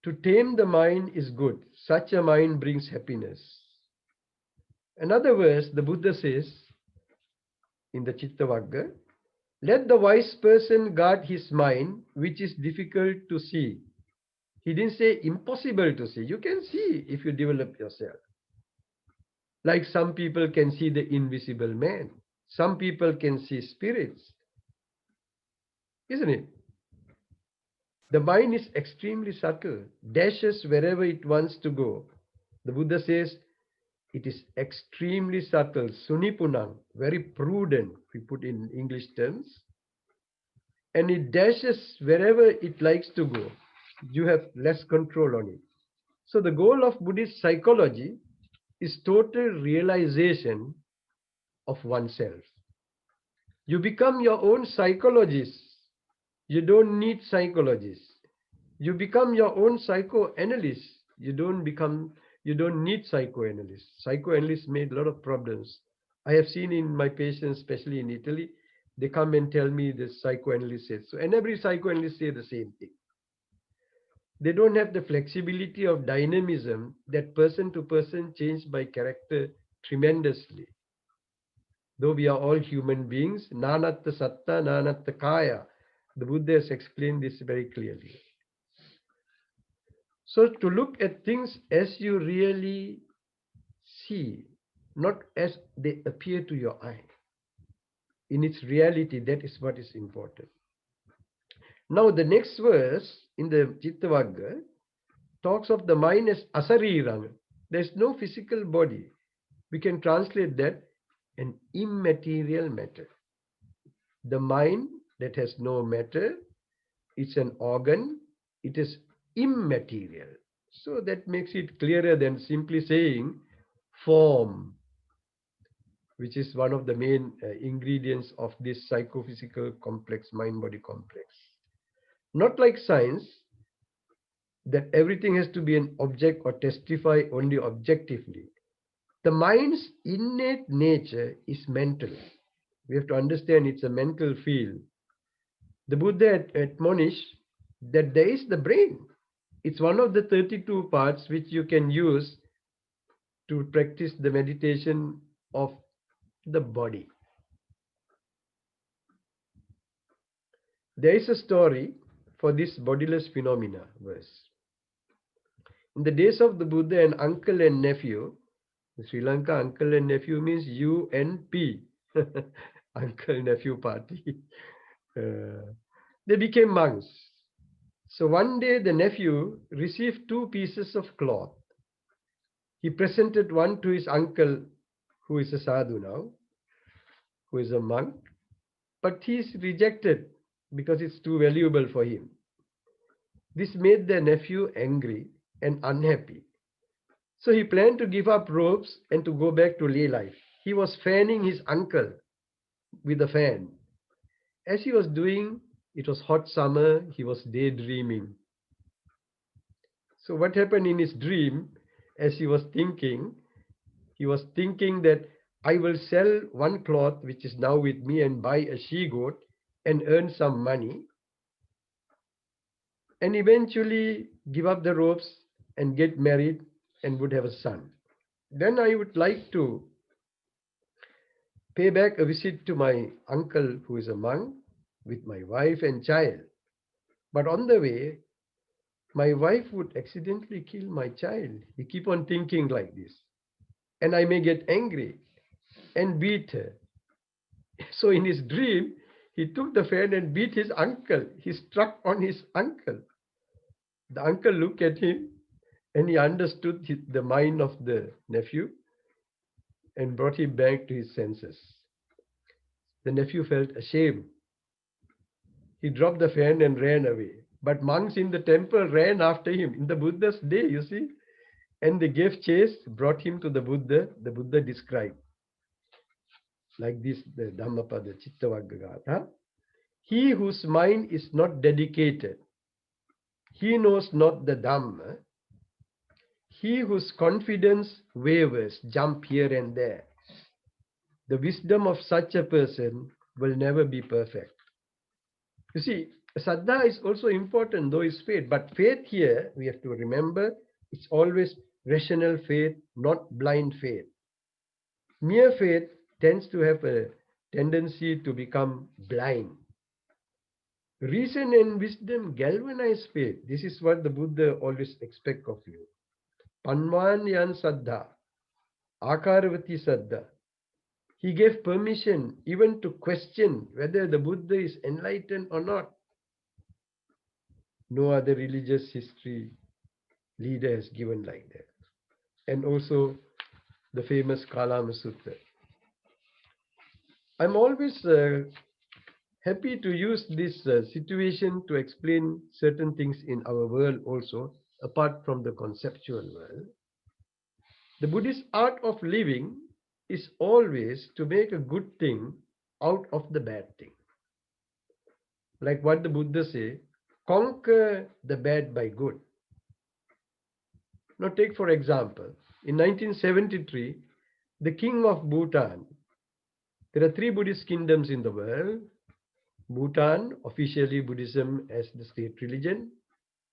To tame the mind is good. Such a mind brings happiness. Another verse, the Buddha says in the Chitta Vagga, Let the wise person guard his mind, which is difficult to see. He didn't say impossible to see. You can see if you develop yourself. Like some people can see the invisible man. Some people can see spirits. Isn't it? The mind is extremely subtle, dashes wherever it wants to go. The Buddha says it is extremely subtle, sunipunang, very prudent, we put in English terms. And it dashes wherever it likes to go. You have less control on it. So the goal of Buddhist psychology is total realization of oneself. You become your own psychologist. You don't need psychologists. You become your own psychoanalyst. You don't need psychoanalysts. Psychoanalysts made a lot of problems. I have seen in my patients, especially in Italy, they come and tell me the psychoanalyst says so, and every psychoanalyst say the same thing. They don't have the flexibility of dynamism that person to person change by character tremendously. Though we are all human beings, nanatta satta, nanatta kaya. The Buddha has explained this very clearly. So to look at things as you really see, not as they appear to your eye. In its reality, that is what is important. Now the next verse in the Chittavagga talks of the mind as asariranga. There is no physical body. We can translate that an immaterial matter. The mind that has no matter, it's an organ, it is immaterial. So that makes it clearer than simply saying form, which is one of the main ingredients of this psychophysical complex, mind-body complex. Not like science, that everything has to be an object or testify only objectively. The mind's innate nature is mental. We have to understand it's a mental field. The Buddha admonished that there is the brain. It's one of the 32 parts which you can use to practice the meditation of the body. There is a story for this bodiless phenomena verse. In the days of the Buddha, an uncle and nephew, in Sri Lanka, uncle and nephew means UNP, uncle-nephew party. They became monks. So one day the nephew received 2 pieces of cloth. He presented one to his uncle, who is a sadhu now, who is a monk, but he's rejected because it's too valuable for him. This made the nephew angry and unhappy. So he planned to give up robes and to go back to lay life. He was fanning his uncle with a fan. As he was doing, it was hot summer, he was daydreaming. So what happened in his dream, as he was thinking that I will sell one cloth which is now with me and buy a she-goat and earn some money and eventually give up the robes and get married and would have a son. Then I would like to pay back a visit to my uncle who is a monk with my wife and child. But on the way, my wife would accidentally kill my child. He keep on thinking like this. And I may get angry and beat her. So in his dream, he took the fan and beat his uncle. He struck on his uncle. The uncle looked at him and he understood the mind of the nephew and brought him back to his senses. The nephew felt ashamed. He dropped the fan and ran away. But monks in the temple ran after him in the Buddha's day, you see. And they gave chase, brought him to the Buddha. The Buddha described like this, the Dhammapada Chittavagga Gatha. He whose mind is not dedicated, he knows not the Dhamma. He whose confidence wavers, jump here and there. The wisdom of such a person will never be perfect. You see, Saddha is also important, though it's faith. But faith here, we have to remember, it's always rational faith, not blind faith. Mere faith tends to have a tendency to become blind. Reason and wisdom galvanize faith. This is what the Buddha always expects of you. Panvanyan Saddha, Akaravati Saddha. He gave permission even to question whether the Buddha is enlightened or not. No other religious history leader has given like that. And also the famous Kalama Sutta. I'm always happy to use this situation to explain certain things in our world also, apart from the conceptual world. The Buddhist art of living is always to make a good thing out of the bad thing. Like what the Buddha say, conquer the bad by good. Now take for example, in 1973, the king of Bhutan, there are 3 Buddhist kingdoms in the world. Bhutan, officially Buddhism as the state religion,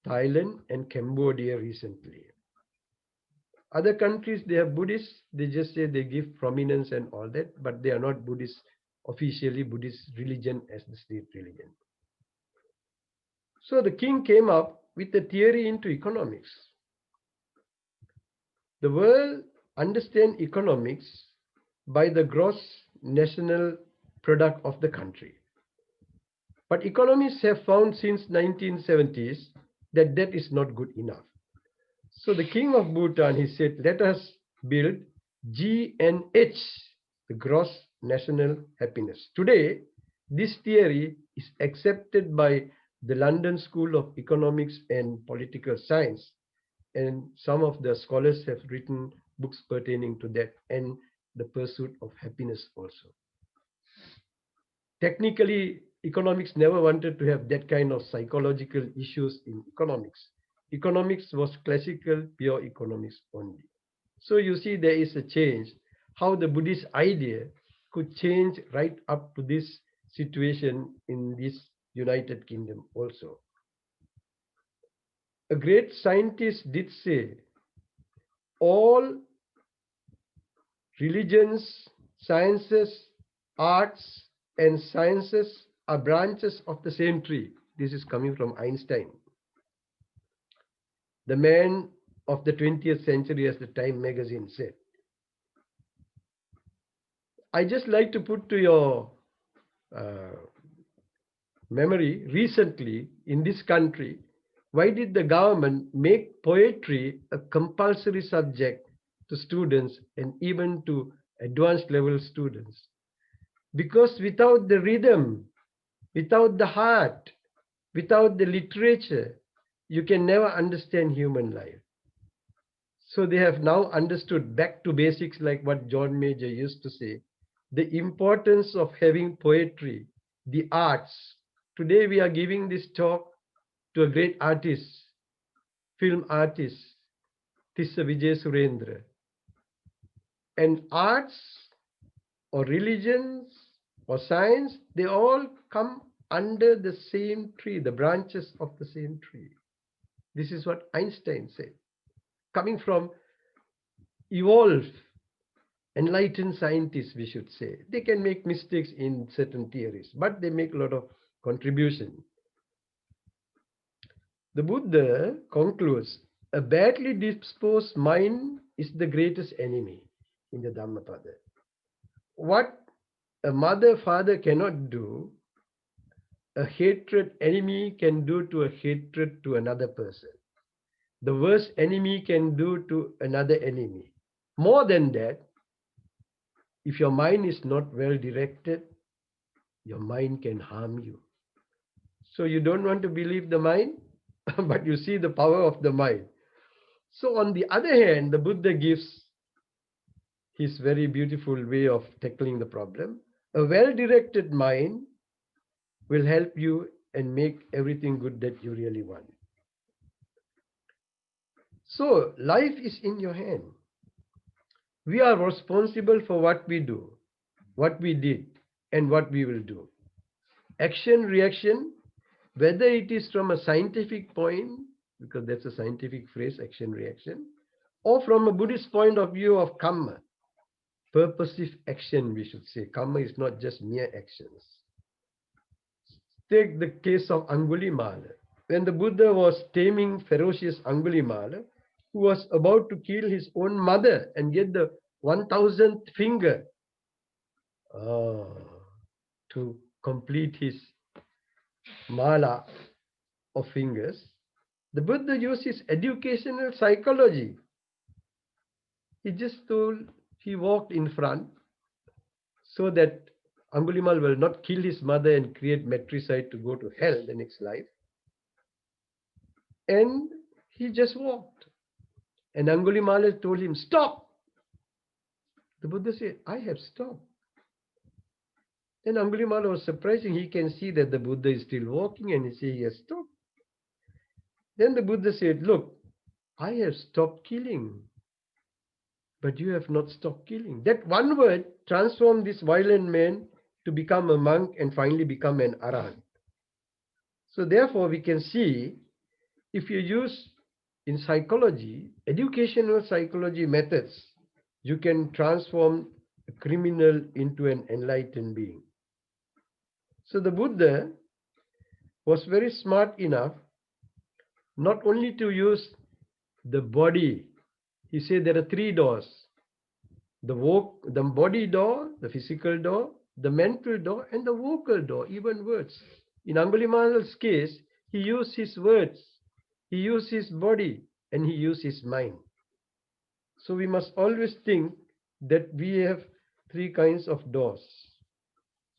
Thailand and Cambodia recently. Other countries, they have Buddhists, they just say they give prominence and all that, but they are not Buddhist, officially Buddhist religion as the state religion. So the king came up with a theory into economics. The world understands economics by the gross national product of the country. But economists have found since 1970s that that is not good enough. So the king of Bhutan, he said, let us build GNH, the gross national happiness. Today, this theory is accepted by the London School of Economics and Political Science. And some of the scholars have written books pertaining to that and the pursuit of happiness also. Technically, economics never wanted to have that kind of psychological issues in economics. Economics was classical, pure economics only. So you see there is a change, how the Buddhist idea could change right up to this situation in this United Kingdom also. A great scientist did say, all religions, sciences, arts, and sciences are branches of the same tree. This is coming from Einstein, the man of the 20th century, as the Time magazine said. I just like to put to your memory, recently in this country, why did the government make poetry a compulsory subject to students and even to advanced level students? Because without the rhythm, without the heart, without the literature, you can never understand human life. So they have now understood, back to basics, like what John Major used to say, the importance of having poetry, the arts. Today we are giving this talk to a great artist, film artist, Tissa Wijesurendra. And arts or religions or science, they all come under the same tree, the branches of the same tree. This is what Einstein said. Coming from evolved, enlightened scientists, we should say. They can make mistakes in certain theories, but they make a lot of contribution. The Buddha concludes, a badly disposed mind is the greatest enemy in the Dhammapada. What a mother, father cannot do, a hatred enemy can do to a hatred to another person. The worst enemy can do to another enemy. More than that, if your mind is not well directed, your mind can harm you. So you don't want to believe the mind, but you see the power of the mind. So on the other hand, the Buddha gives his very beautiful way of tackling the problem. A well-directed mind will help you and make everything good that you really want. So life is in your hand. We are responsible for what we do, what we did, and what we will do. Action, reaction, whether it is from a scientific point, because that's a scientific phrase, action, reaction, or from a Buddhist point of view of karma, purposive action, we should say. Karma is not just mere actions. Take the case of Angulimala. When the Buddha was taming ferocious Angulimala, who was about to kill his own mother and get the 1000th finger to complete his mala of fingers, the Buddha used his educational psychology. He just told, he walked in front so that Angulimal will not kill his mother and create matricide to go to hell the next life. And he just walked. And Angulimala told him, stop. The Buddha said, I have stopped. Then Angulimala was surprising. He can see that the Buddha is still walking and he said he has stopped. Then the Buddha said, look, I have stopped killing, but you have not stopped killing. That one word transformed this violent man to become a monk and finally become an arahant. So therefore we can see, if you use in psychology, educational psychology methods, you can transform a criminal into an enlightened being. So the Buddha was very smart enough not only to use the body. He said there are 3 doors. The body door, the physical door, the mental door, and the vocal door, even words. In Angulimala's case, he used his words, he used his body, and he used his mind. So we must always think that we have 3 kinds of doors,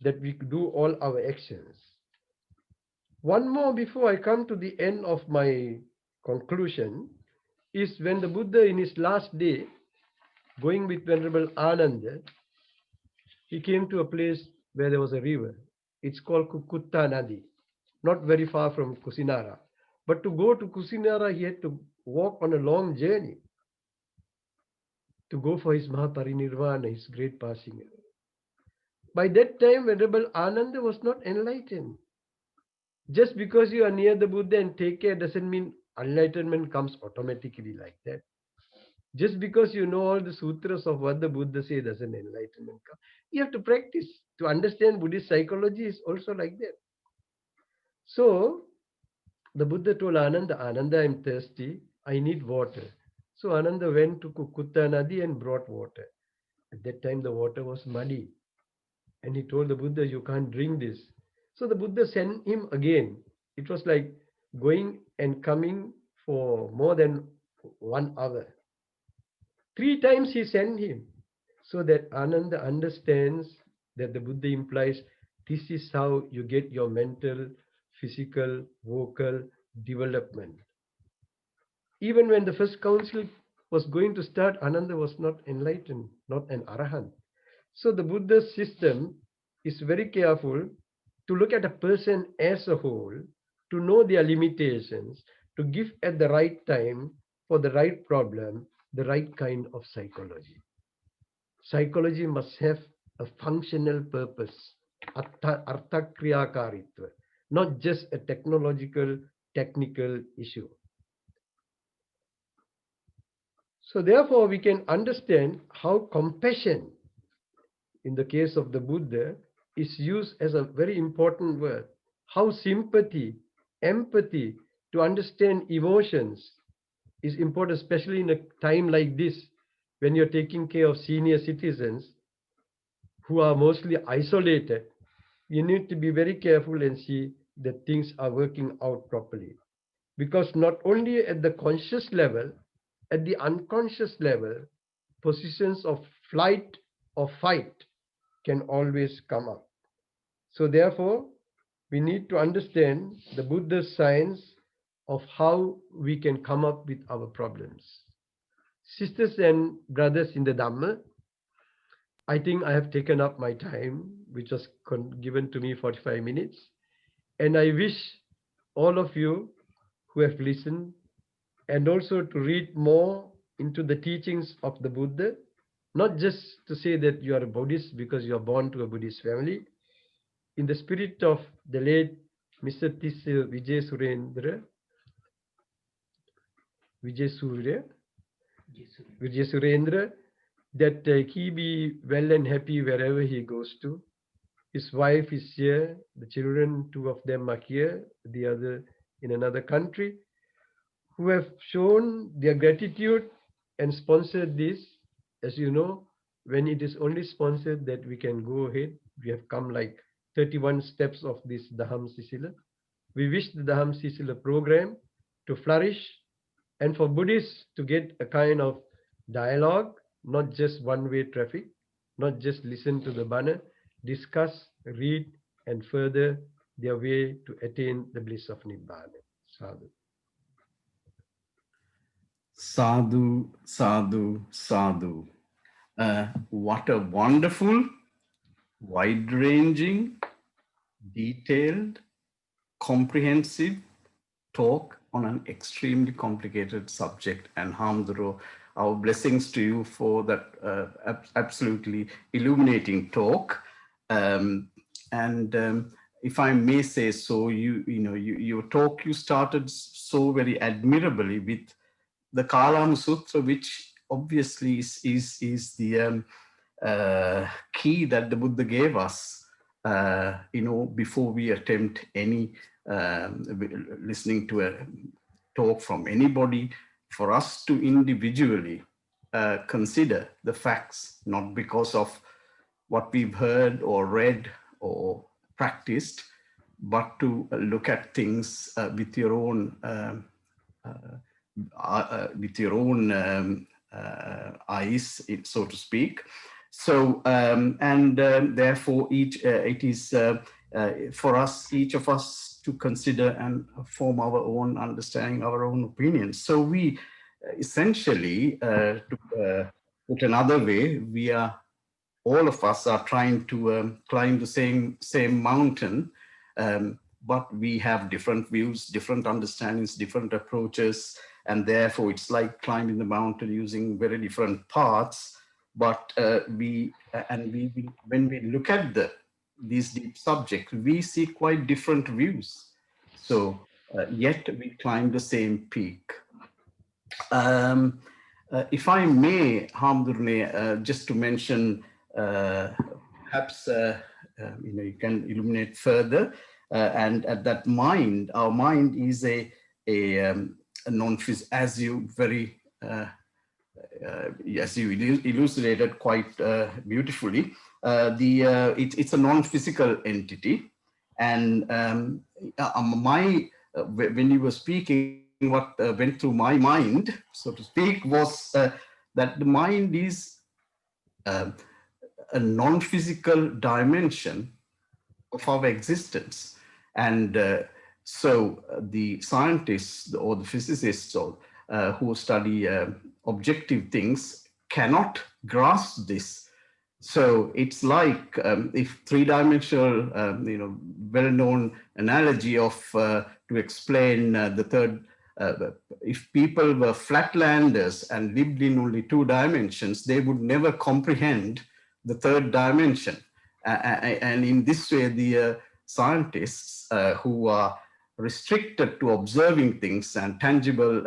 that we do all our actions. One more before I come to the end of my conclusion is when the Buddha in his last day, going with Venerable Ananda, he came to a place where there was a river. It's called Kukutta Nadi, not very far from Kusinara. But to go to Kusinara, he had to walk on a long journey to go for his Mahaparinirvana, his great passing away. By that time, Venerable Ananda was not enlightened. Just because you are near the Buddha and take care doesn't mean enlightenment comes automatically like that. Just because you know all the sutras of what the Buddha says doesn't enlightenment come. You have to practice. To understand Buddhist psychology is also like that. So the Buddha told Ananda, Ananda, I'm thirsty. I need water. So Ananda went to Kukutta Nadi and brought water. At that time the water was muddy. And he told the Buddha, you can't drink this. So the Buddha sent him again. It was like going and coming for more than 1 hour. 3 times he sent him, so that Ananda understands that the Buddha implies this is how you get your mental, physical, vocal development. Even when the first council was going to start, Ananda was not enlightened, not an arahant. So the Buddha's system is very careful to look at a person as a whole, to know their limitations, to give at the right time for the right problem, the right kind of psychology. Psychology must have a functional purpose, arthakriyakaritva, not just a technological, technical issue. So therefore, we can understand how compassion, in the case of the Buddha, is used as a very important word. How sympathy, empathy, to understand emotions is important, especially in a time like this, when you're taking care of senior citizens who are mostly isolated. You need to be very careful and see that things are working out properly. Because not only at the conscious level, at the unconscious level, positions of flight or fight can always come up. So therefore, we need to understand the Buddha's science of how we can come up with our problems. Sisters and brothers in the Dhamma, I think I have taken up my time, which was given to me 45 minutes. And I wish all of you who have listened and also to read more into the teachings of the Buddha, not just to say that you are a Buddhist because you are born to a Buddhist family. In the spirit of the late Mr. Tissa Wijesurendra, that he be well and happy wherever he goes to. His wife is here, the children, 2 of them are here, the other in another country, who have shown their gratitude and sponsored this. As you know, when it is only sponsored that we can go ahead, we have come like 31 steps of this Daham Sisila. We wish the Daham Sisila program to flourish and for Buddhists to get a kind of dialogue, not just one-way traffic, not just listen to the banner, discuss, read, and further their way to attain the bliss of Nibbana. Sadhu. Sadhu, sadhu, sadhu. What a wonderful, wide-ranging, detailed, comprehensive talk on an extremely complicated subject. And Hamduro, our blessings to you for that absolutely illuminating talk. If I may say so, your talk, you started so very admirably with the Kalam Sutra, which obviously is the key that the Buddha gave us, before we attempt any listening to a talk from anybody, for us to individually consider the facts, not because of what we've heard or read or practiced, but to look at things with your own eyes, so to speak. So, therefore, it is for us, each of us, to consider and form our own understanding, our own opinions. So we essentially, to put another way, we are, all of us are trying to climb the same mountain, but we have different views, different understandings, different approaches, and therefore it's like climbing the mountain using very different paths. But when we look at these deep subjects, we see quite different views. So yet we climb the same peak. If I may, Hamdurne, just to mention, perhaps you can illuminate further. And at that mind, our mind is a non-physical, as you very as you elucidated quite beautifully. It's a non-physical entity, and when you were speaking, what went through my mind, so to speak, was that the mind is a non-physical dimension of our existence. And so the scientists or the physicists who study objective things cannot grasp this. So it's like if three-dimensional, well-known analogy of to explain the third. If people were flatlanders and lived in only 2 dimensions, they would never comprehend the third dimension. And in this way, the scientists who are restricted to observing things and tangible,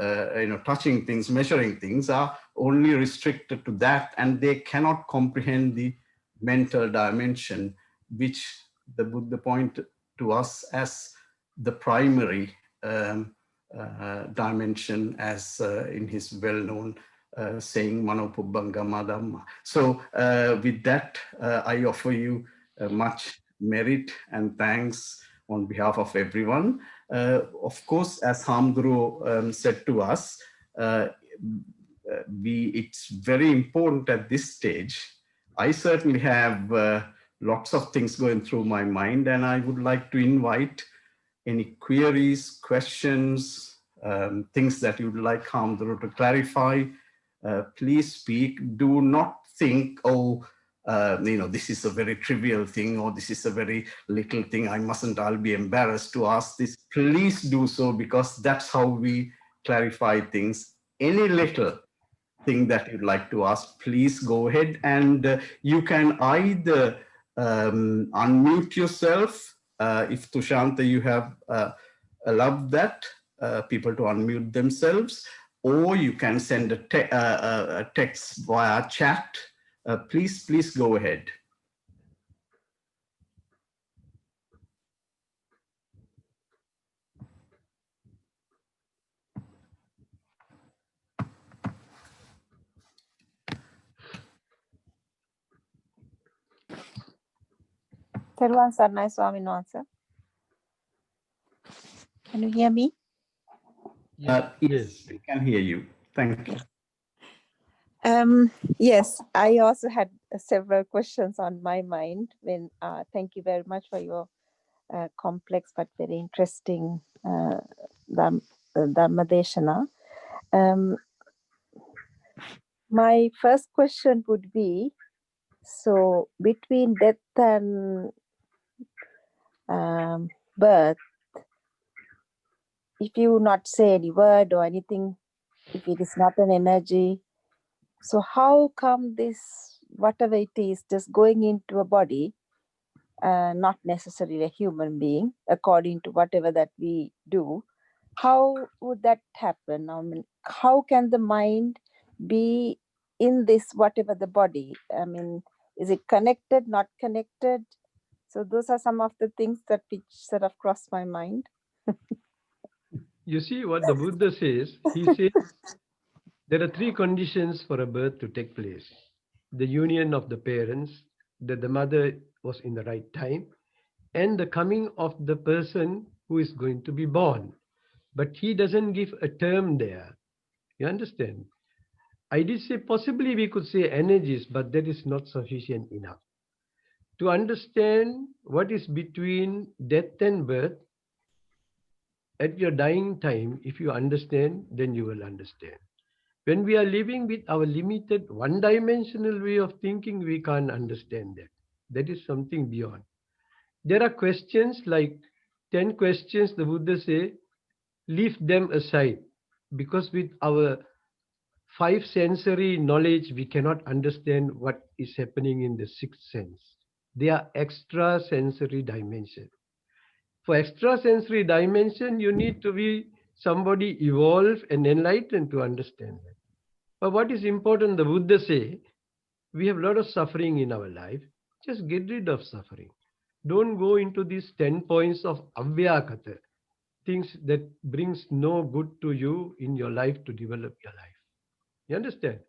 touching things, measuring things, are only restricted to that, and they cannot comprehend the mental dimension, which the Buddha pointed to us as the primary dimension, as in his well-known saying, Mano Pubbangama Dhamma. So with that, I offer you much merit and thanks on behalf of everyone. Of course, as Hamduro said to us, it's very important at this stage. I certainly have lots of things going through my mind, and I would like to invite any queries, questions, things that you'd like Hamduro to clarify. Please speak. Do not think, this is a very trivial thing, or this is a very little thing, I'll be embarrassed to ask this. Please do so, because that's how we clarify things. Any little thing that you'd like to ask, please go ahead, and you can either unmute yourself. If Tushanta, you have allowed that, people to unmute themselves, or you can send a text via chat, Please go ahead. Therwan Sarnai Swamin Wansa. Can you hear me? Yes, we can hear you. Thank you. Yes, I also had several questions on my mind. Thank you very much for your complex but very interesting Dhammadeshana. My first question would be, so between death and birth, if you not say any word or anything, if it is not an energy, so how come this, whatever it is, just going into a body, not necessarily a human being, according to whatever that we do, how would that happen? I mean, how can the mind be in this, whatever the body? I mean, is it connected, not connected? So those are some of the things that which sort of crossed my mind. You see what the Buddha says? He says there are three conditions for a birth to take place. The union of the parents, that the mother was in the right time, and the coming of the person who is going to be born. But he doesn't give a term there. You understand? I did say possibly we could say energies, but that is not sufficient enough. To understand what is between death and birth, at your dying time, if you understand, then you will understand. When we are living with our limited one-dimensional way of thinking, we can't understand that. That is something beyond. There are questions like 10 questions, the Buddha say, leave them aside. Because with our 5 sensory knowledge, we cannot understand what is happening in the 6th sense. They are extrasensory dimension. For extrasensory dimension, you need to be somebody evolved and enlightened to understand that. But what is important, the Buddha say, we have a lot of suffering in our life. Just get rid of suffering. Don't go into these 10 points of avyakata, things that brings no good to you in your life to develop your life. You understand?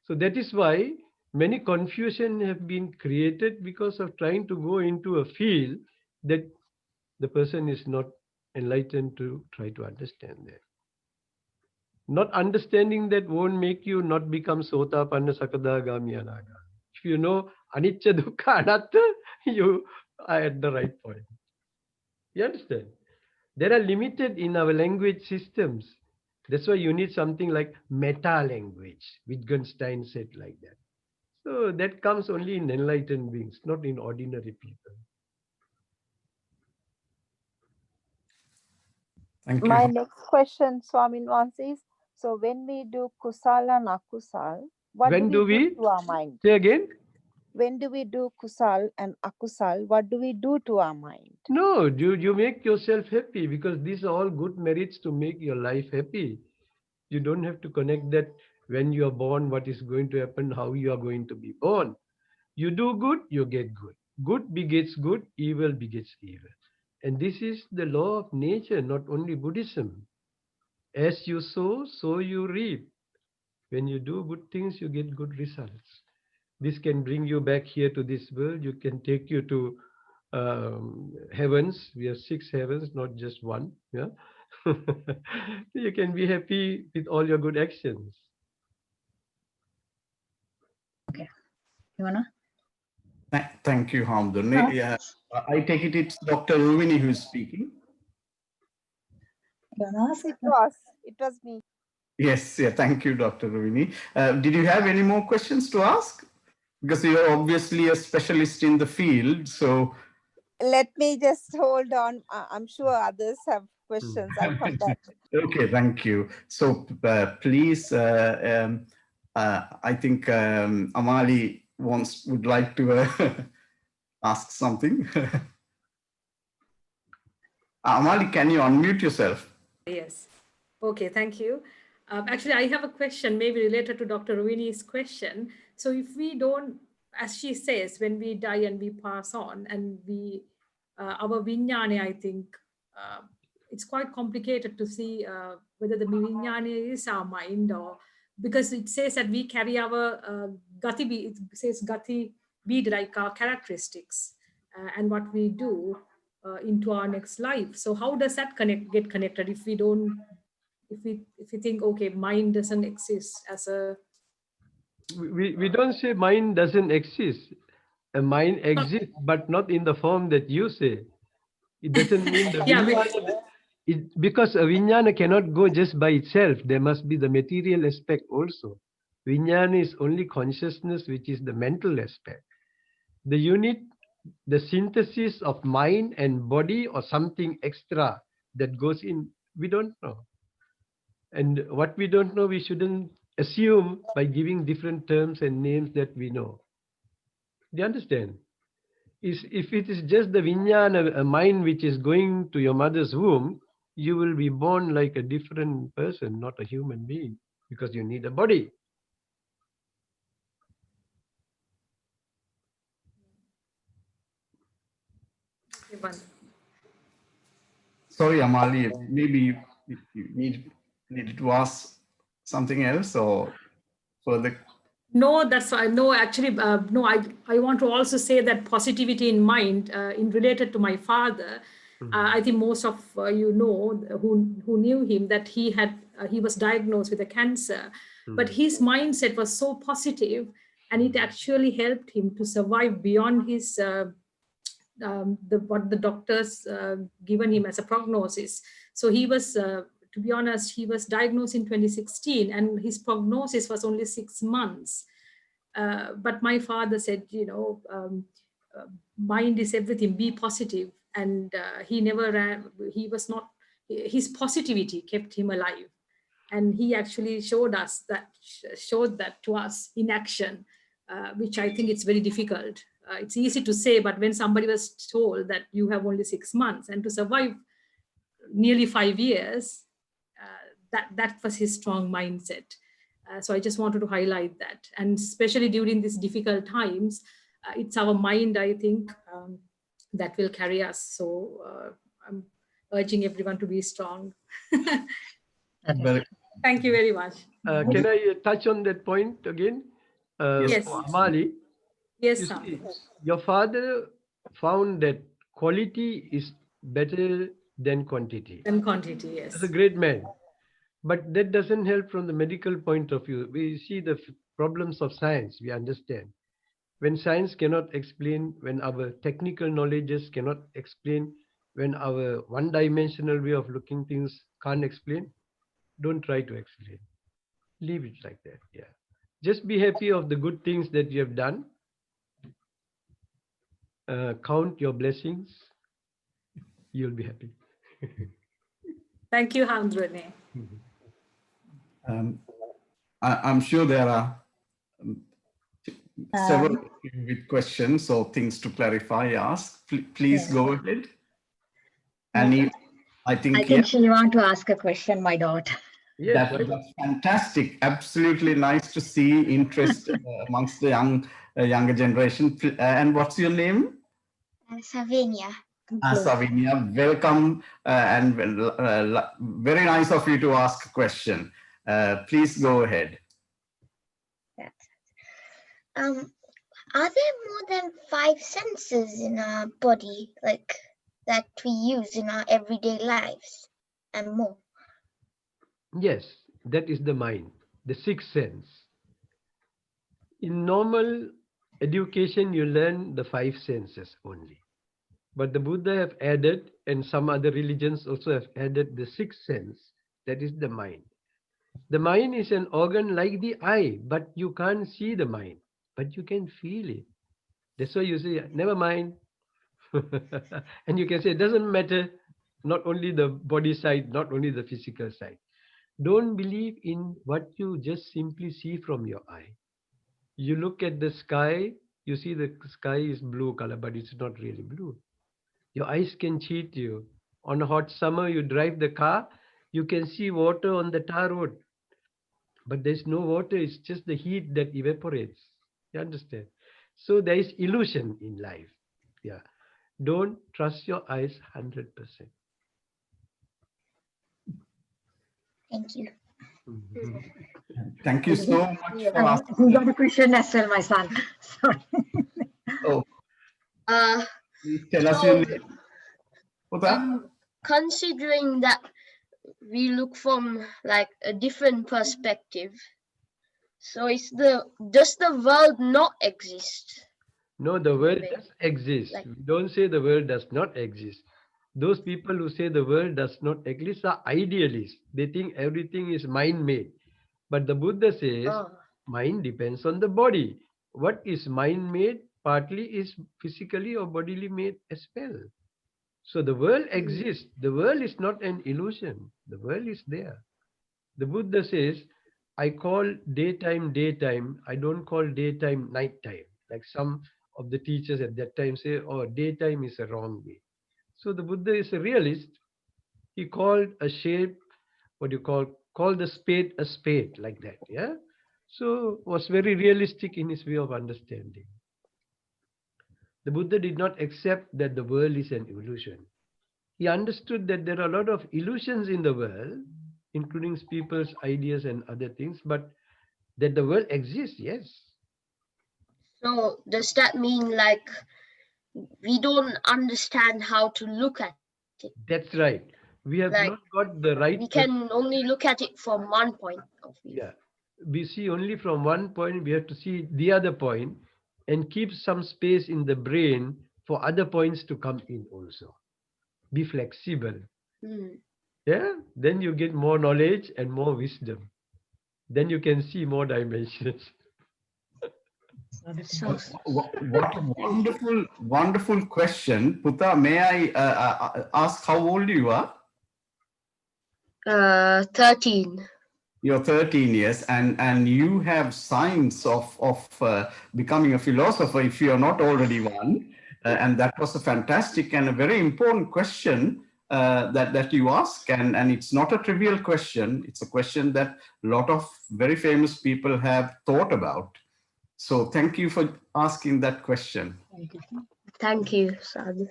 So that is why many confusion have been created because of trying to go into a field that the person is not enlightened to try to understand that. Not understanding that won't make you not become Sotapanna, Sakadagami, Anaga. If you know Anicca, Dukkha, Anatta, you are at the right point. You understand? There are limited in our language systems. That's why you need something like meta language. Wittgenstein said like that. So that comes only in enlightened beings, not in ordinary people. Thank you. My next question, Swamin Wansa, is, so when we do kusala and akusal, what do we do to our mind? Say again? When do we do kusal and akusal, what do we do to our mind? No, you make yourself happy because these are all good merits to make your life happy. You don't have to connect that when you are born, what is going to happen, how you are going to be born. You do good, you get good. Good begets good, evil begets evil. And this is the law of nature, not only Buddhism. As you sow, so you reap. When you do good things, you get good results. This can bring you back here to this world. You can take you to heavens. We have 6 heavens, not just one. Yeah. You can be happy with all your good actions. Okay. You wanna? Thank you, Hamdun. Yeah, I take it it's Dr. Ruvini who's speaking. It was me. Yes, yeah, thank you, Dr. Ruvini. Did you have any more questions to ask? Because you're obviously a specialist in the field, so... Let me just hold on. I'm sure others have questions. I'll come back. Okay, thank you. So please, I think Amali would like to ask something. Amali, can you unmute yourself? Yes. Okay, thank you. Actually, I have a question maybe related to Dr. Rovini's question. So if we don't, as she says, when we die and we pass on and our vinyana, I think it's quite complicated to see whether the vinyana is our mind, or because it says that we carry our gati, it says gati bead, like our characteristics and what we do into our next life. So how does that get connected if we don't, if we think, okay, mind doesn't exist as a... We don't say mind doesn't exist. A mind exists, but not in the form that you say. It doesn't mean the Yeah, vinyana, because a vinyana cannot go just by itself. There must be the material aspect also. Vinyana is only consciousness, which is the mental aspect. The unit, the synthesis of mind and body, or something extra that goes in, we don't know. And what we don't know, we shouldn't assume by giving different terms and names that we know. Do you understand? If it is just the vinyana, a mind which is going to your mother's womb, you will be born like a different person, not a human being, because you need a body. Sorry, Amali, maybe you needed to ask something else or further. No, that's fine. No, actually, no, I want to also say that positivity in mind, in related to my father, I think most of you know who knew him, that he was diagnosed with a cancer, but his mindset was so positive, and it actually helped him to survive beyond his what the doctors given him as a prognosis. So he was, to be honest, he was diagnosed in 2016, and his prognosis was only 6 months. But my father said, you know, mind is everything, be positive. And he never ran, he was not, his positivity kept him alive. And he actually showed that to us in action, which I think it's very difficult. It's easy to say, but when somebody was told that you have only 6 months and to survive nearly 5 years, that was his strong mindset. So I just wanted to highlight that. And especially during these difficult times, it's our mind, I think, that will carry us. So I'm urging everyone to be strong. Thank you very much. Can I touch on that point again? Yes. Amali, Yes, your father found that quality is better than quantity. Than quantity, yes. That's a great man. But that doesn't help from the medical point of view. We see the problems of science, we understand. When science cannot explain, when our technical knowledges cannot explain, when our one-dimensional way of looking things can't explain, don't try to explain. Leave it like that, yeah. Just be happy of the good things that you have done. Count your blessings. You'll be happy. Thank you, Handrene. I'm sure there are several with questions or things to clarify, ask. Please go ahead. Annie, I think she want to ask a question, my daughter. Yes, that's fantastic. Absolutely nice to see interest amongst the younger generation. And what's your name? Savinia. Savinia, welcome, and very nice of you to ask a question. Please go ahead. Are there more than 5 senses in our body, like that we use in our everyday lives, and more? Yes, that is the mind, the sixth sense. In normal education, you learn the 5 senses only. But the Buddha have added, and some other religions also have added, the sixth sense, that is the mind. The mind is an organ like the eye, but you can't see the mind, but you can feel it. That's why you say, never mind. And you can say, it doesn't matter, not only the body side, not only the physical side. Don't believe in what you just simply see from your eye. You look at the sky, you see the sky is blue color, but it's not really blue. Your eyes can cheat you. On a hot summer, you drive the car, you can see water on the tar road. but there's no water. It's just the heat that evaporates. You understand? So there is illusion in life. Yeah. Don't trust your eyes 100%. Thank you. Thank you so much for I asking. got a question as well, my son. Sorry. Oh, Uh, please tell us so, your name. Uda? considering that we look from like a different perspective, so does the world not exist? No, the world Wait, does exist. like- We don't say the world does not exist. Those people who say the world does not exist are idealists. They think everything is mind-made. But the Buddha says Oh. mind depends on the body. What is mind-made partly is physically or bodily made as well. So the world exists. The world is not an illusion. The world is there. The Buddha says, I call daytime, daytime. I don't call daytime, nighttime. Like some of the teachers at that time say, oh, daytime is a wrong way. So the Buddha is a realist. He called a shape, what you call the spade a spade, like that. Yeah. So was very realistic in his way of understanding. The Buddha did not accept that the world is an illusion. He understood that there are a lot of illusions in the world, including people's ideas and other things, but that the world exists, yes. So does that mean like we don't understand how to look at it? That's right. We have Like, not got the right. We can only look at it from one point of view. Yeah. We see only from one point, we have to see the other point and keep some space in the brain for other points to come in also. Be flexible. Yeah. Then you get more knowledge and more wisdom. Then you can see more dimensions. What a wonderful, wonderful question. Puta, may I ask how old you are? 13. You're 13 years, and you have signs of becoming a philosopher if you are not already one. And that was a fantastic and a very important question that you ask. And it's not a trivial question. It's a question that a lot of very famous people have thought about. So thank you for asking that question. Thank you, Sadhu.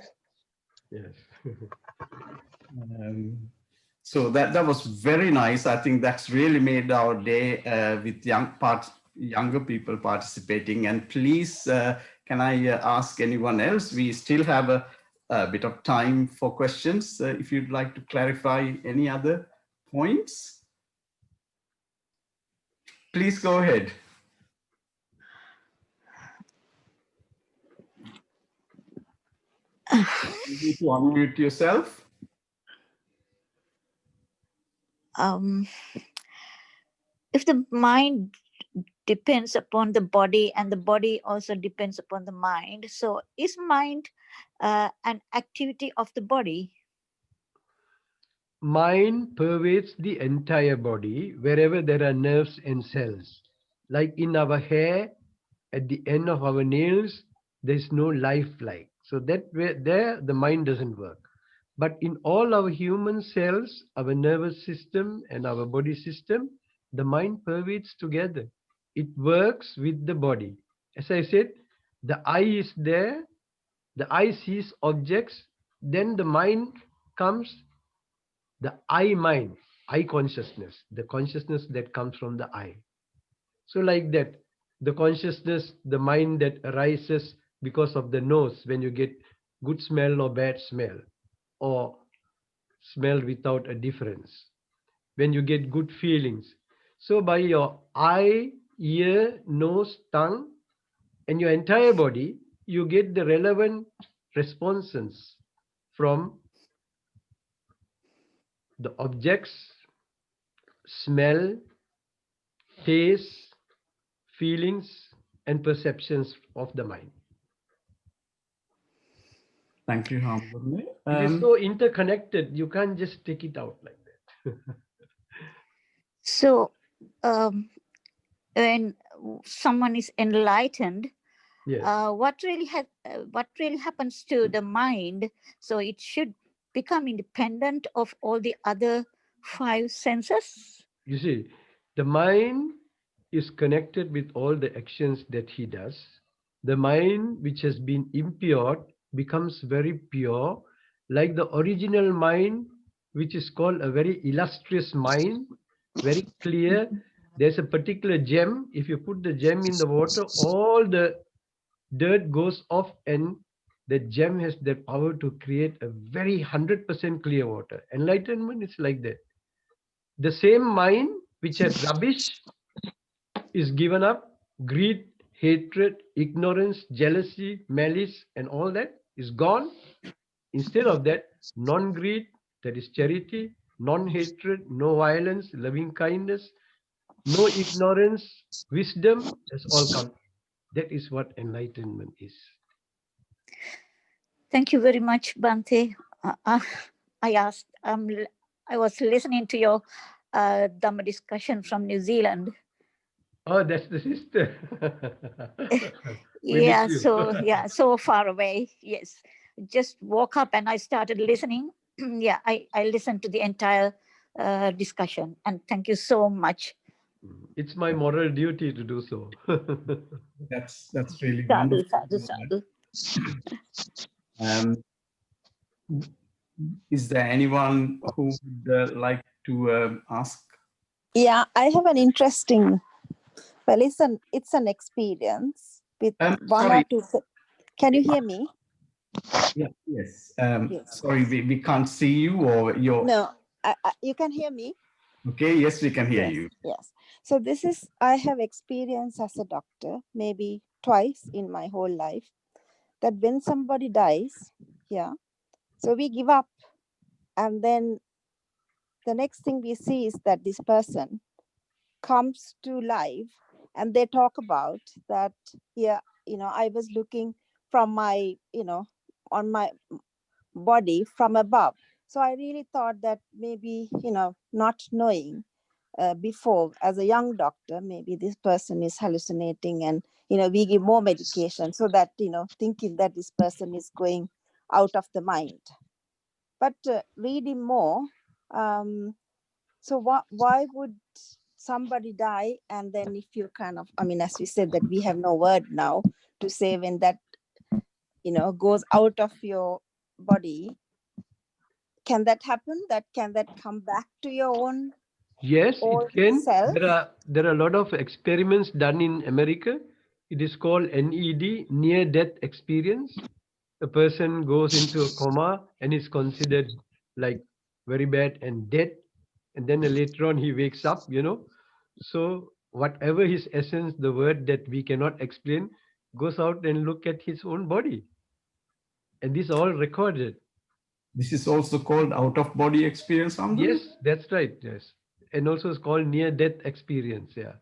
Yes. So that was very nice. I think that's really made our day with younger people participating. And please, can I ask anyone else? We still have a bit of time for questions. If you'd like to clarify any other points, please go ahead. You need to unmute yourself. If the mind depends upon the body and the body also depends upon the mind, so is mind an activity of the body? Mind pervades the entire body wherever there are nerves and cells. Like in our hair, at the end of our nails, there's no life like. So that there the mind doesn't work. But in all our human cells, our nervous system and our body system, the mind pervades together. It works with the body. As I said, the eye is there, the eye sees objects, then the mind comes, the eye mind, eye consciousness, the consciousness that comes from the eye. So like that, the consciousness, the mind that arises because of the nose, when you get good smell or bad smell, or smell without a difference, when you get good feelings. So by your eye, ear, nose, tongue, and your entire body, you get the relevant responses from the objects, smell, taste, feelings, and perceptions of the mind. Thank you, Hamburne. It is so interconnected, you can't just take it out like that. So when someone is enlightened, Yes. what really happens to the mind? So it should become independent of all the other 5 senses? You see, The mind is connected with all the actions that he does. The mind which has been impure becomes very pure, like the original mind, which is called a very illustrious mind, very clear. There's a particular gem. If you put the gem in the water, all the dirt goes off, and the gem has the power to create a very 100% clear water. Enlightenment is like that. The same mind which has rubbish is given up. Greed, hatred, ignorance, jealousy, malice, and all that is gone. Instead of that, non-greed, that is charity, non-hatred, no violence, loving kindness, no ignorance, wisdom has all come. That is what enlightenment is. Thank you very much, Bhante. I was listening to your Dhamma discussion from New Zealand. Oh, that's the sister. Yeah, so far away. Yes, just woke up and I started listening. Yeah, I listened to the entire discussion, and thank you so much. It's my moral duty to do so. That's really Sadhu, wonderful. sadhu, sadhu. Is there anyone who would like to ask? Yeah, I have an interesting. Well, it's an experience with one sorry. or two. Can you hear me? Yeah. Yes. Yes. Sorry, we can't see you, or your. No, you can hear me. Okay. Yes, we can hear Yes, you. yes. So this is, I have experience as a doctor, maybe twice in my whole life, that when somebody dies, yeah, so we give up, and then the next thing we see is that this person comes to life, and they talk about that, yeah, I was looking from my, on my body from above. So I really thought that maybe, not knowing before, as a young doctor, maybe this person is hallucinating, and we give more medication so that thinking that this person is going out of the mind. But reading more, so why would somebody die, and then if you kind of, as we said, that we have no word now to say when that goes out of your body, can that happen? Can that come back to your own? Yes, it can. Self? There are a lot of experiments done in America. It is called NED, near-death experience. A person goes into a coma and is considered like very bad and dead, and then later on he wakes up. So whatever his essence, the word that we cannot explain, goes out and look at his own body, and this all recorded. This is also called out-of-body experience, Amdu? Yes, that's right. Yes. And also it's called near-death experience. Yeah.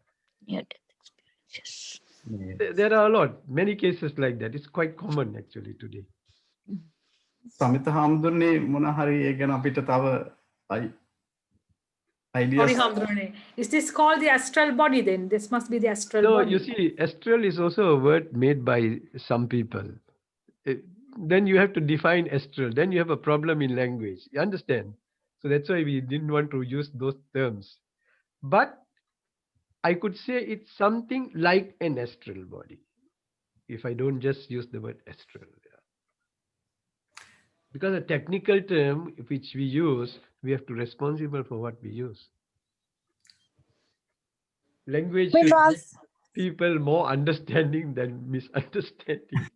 Near-death experience. Yes. There are a lot, many cases like that. It's quite common actually today. Samitha Hamdurne Munahari again apita tava ideas. Sorry, Hamdurne. Is this called the astral body then? This must be the astral body. No, you see, astral is also a word made by some people. Then you have to define astral. Then you have a problem in language. You understand? So that's why we didn't want to use those terms. But I could say it's something like an astral body, if I don't just use the word astral. Yeah. Because a technical term which we use, we have to be responsible for what we use. Language should make people more understanding than misunderstanding.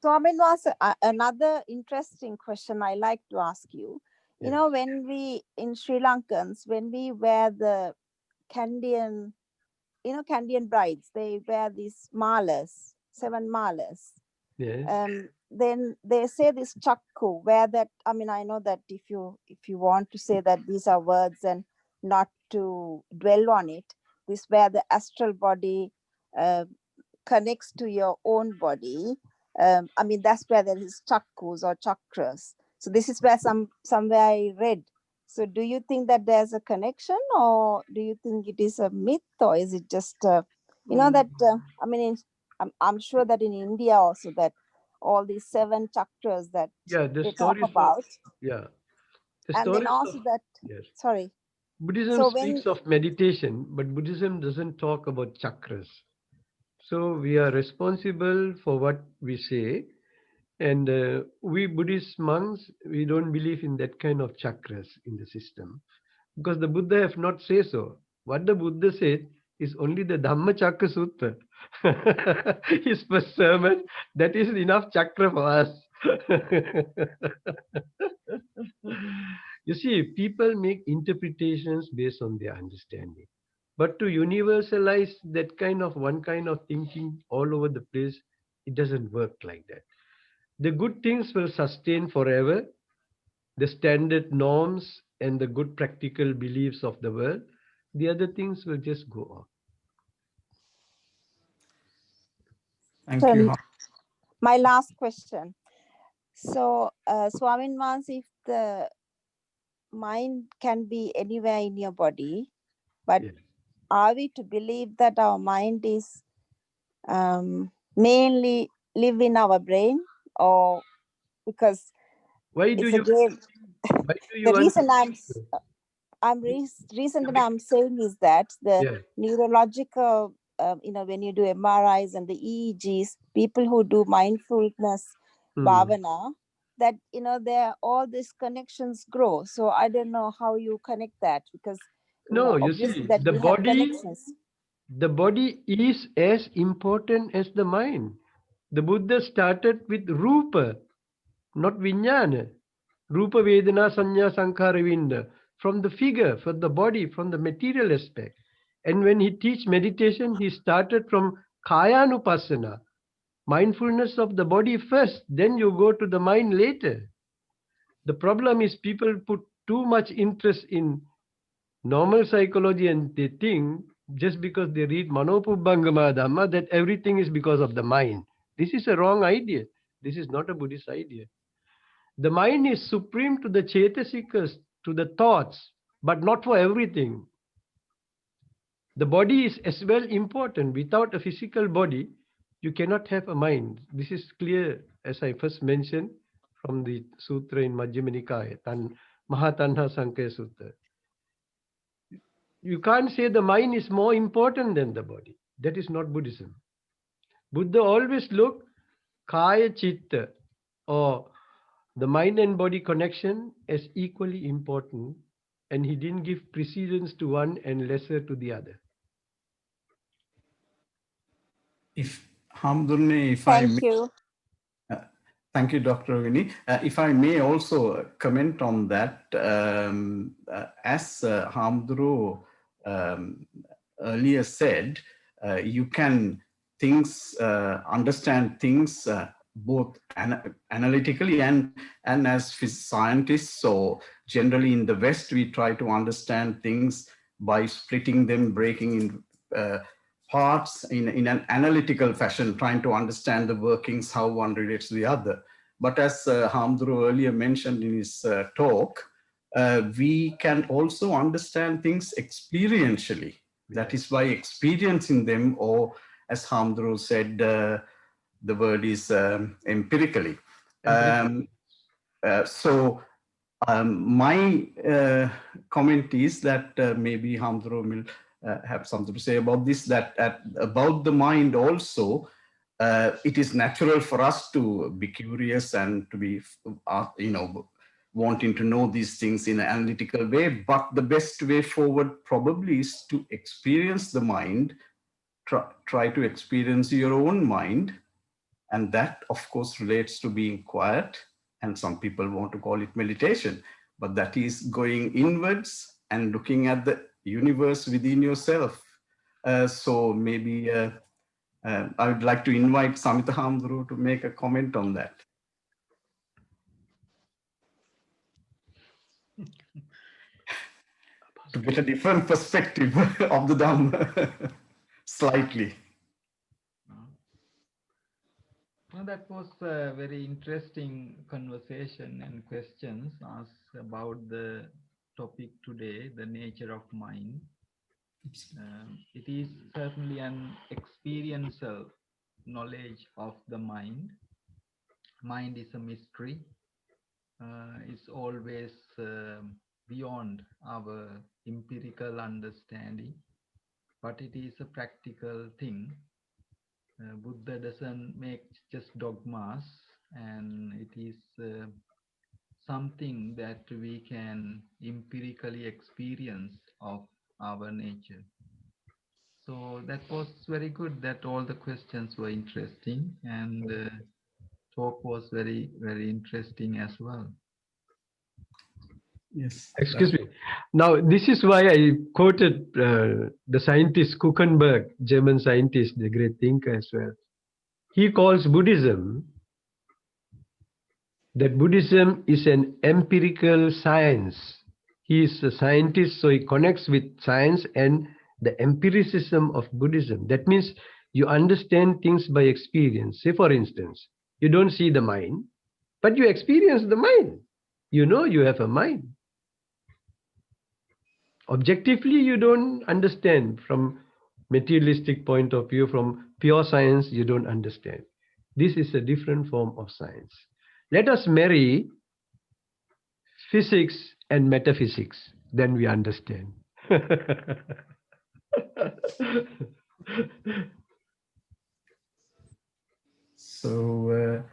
So, another interesting question I like to ask you. Yes. When we, in Sri Lankans, when we wear the Kandyan, Kandyan brides, they wear these malas, 7 malas. Yes. Then they say this chakku, where that, I know that if you want to say that these are words and not to dwell on it, this where the astral body connects to your own body. That's where there is chakkus or chakras. So this is where somewhere I read. So do you think that there's a connection, or do you think it is a myth, or is it just, I'm sure that in India also that all these 7 chakras that the they talk about. The and then also of, that, yes. sorry. Buddhism So speaks when of meditation, but Buddhism doesn't talk about chakras. So we are responsible for what we say. And we Buddhist monks, we don't believe in that kind of chakras in the system. Because the Buddha have not said so. What the Buddha said is only the Dhamma Chakra Sutta. His first sermon, that is enough chakra for us. You see, people make interpretations based on their understanding. But to universalize that kind of one kind of thinking all over the place, it doesn't work like that. The good things will sustain forever, the standard norms and the good practical beliefs of the world. The other things will just go on. Thank you. my last question. So, Swamin wants, if the mind can be anywhere in your body, but Yes. are we to believe that our mind is mainly live in our brain, or because Why do it's you? again Why do you the want reason to? reason that I'm saying is that the Yeah. neurological, when you do MRIs and the EEGs, people who do mindfulness bhavana, that there all these connections grow. So I don't know how you connect that, because No, you obviously see, that the we have body connections. is as important as the mind. The Buddha started with Rupa, not Vijnana. Rupa Vedana Sanya Sankhara Vinda. From the figure, from the body, from the material aspect. And when he teach meditation, he started from Kayanupassana, mindfulness of the body first, then you go to the mind later. The problem is people put too much interest in normal psychology and they think just because they read Manopubbangama Dhamma that everything is because of the mind. This is a wrong idea. This is not a Buddhist idea. The mind is supreme to the Chetasikas, to the thoughts, but not for everything. The body is as well important. Without a physical body, you cannot have a mind. This is clear, as I first mentioned, from the sutra in Majjhima Nikaya, Maha Tanha Sankhya Sutta. You can't say the mind is more important than the body. That is not Buddhism. Buddha always looked Kaya Chitta, or the mind and body connection, as equally important, and he didn't give precedence to one and lesser to the other. If Hamdurne, if I Thank may, you. thank you, Dr. Vinny. If I may also comment on that, as Hamduru earlier said, you can understand things both analytically and as scientists. So generally in the West, we try to understand things by splitting them, breaking in parts in an analytical fashion, trying to understand the workings, how one relates to the other. But as Hamdru earlier mentioned in his talk, we can also understand things experientially. That is by experiencing them, or as Hamdru said, the word is empirically. My comment is that maybe Hamdru will have something to say about this, that about the mind also, it is natural for us to be curious and to be, wanting to know these things in an analytical way, but the best way forward probably is to experience the mind, try to experience your own mind, and that of course relates to being quiet, and some people want to call it meditation, but that is going inwards and looking at the universe within yourself. So maybe I would like to invite Samitha Hamduru to make a comment on that. To get a different perspective of the Dhamma, slightly. Well, that was a very interesting conversation and questions asked about the topic today, the nature of mind. It is certainly an experiential knowledge of the mind. Mind is a mystery. It's always beyond our empirical understanding, but it is a practical thing. Buddha doesn't make just dogmas, and it is something that we can empirically experience of our nature. So that was very good that all the questions were interesting, and talk was very, very interesting as well. Yes. Excuse me. Now, this is why I quoted the scientist Kuchenberg, German scientist, the great thinker as well. He calls Buddhism that Buddhism is an empirical science. He is a scientist, so he connects with science and the empiricism of Buddhism. That means you understand things by experience. Say, for instance, you don't see the mind, but you experience the mind. You know you have a mind. Objectively, you don't understand from materialistic point of view, from pure science, you don't understand. This is a different form of science. Let us marry physics and metaphysics, then we understand. So,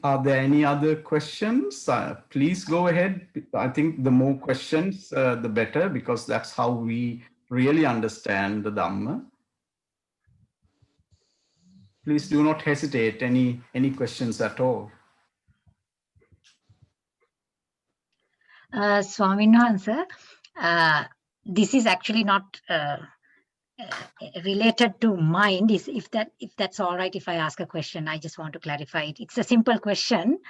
are there any other questions? Please go ahead. I think the more questions, the better, because that's how we really understand the Dhamma. Please do not hesitate. Any questions at all? Swamin Wahanse, this is actually not related to mind. If that's all right, if I ask a question, I just want to clarify it. It's a simple question.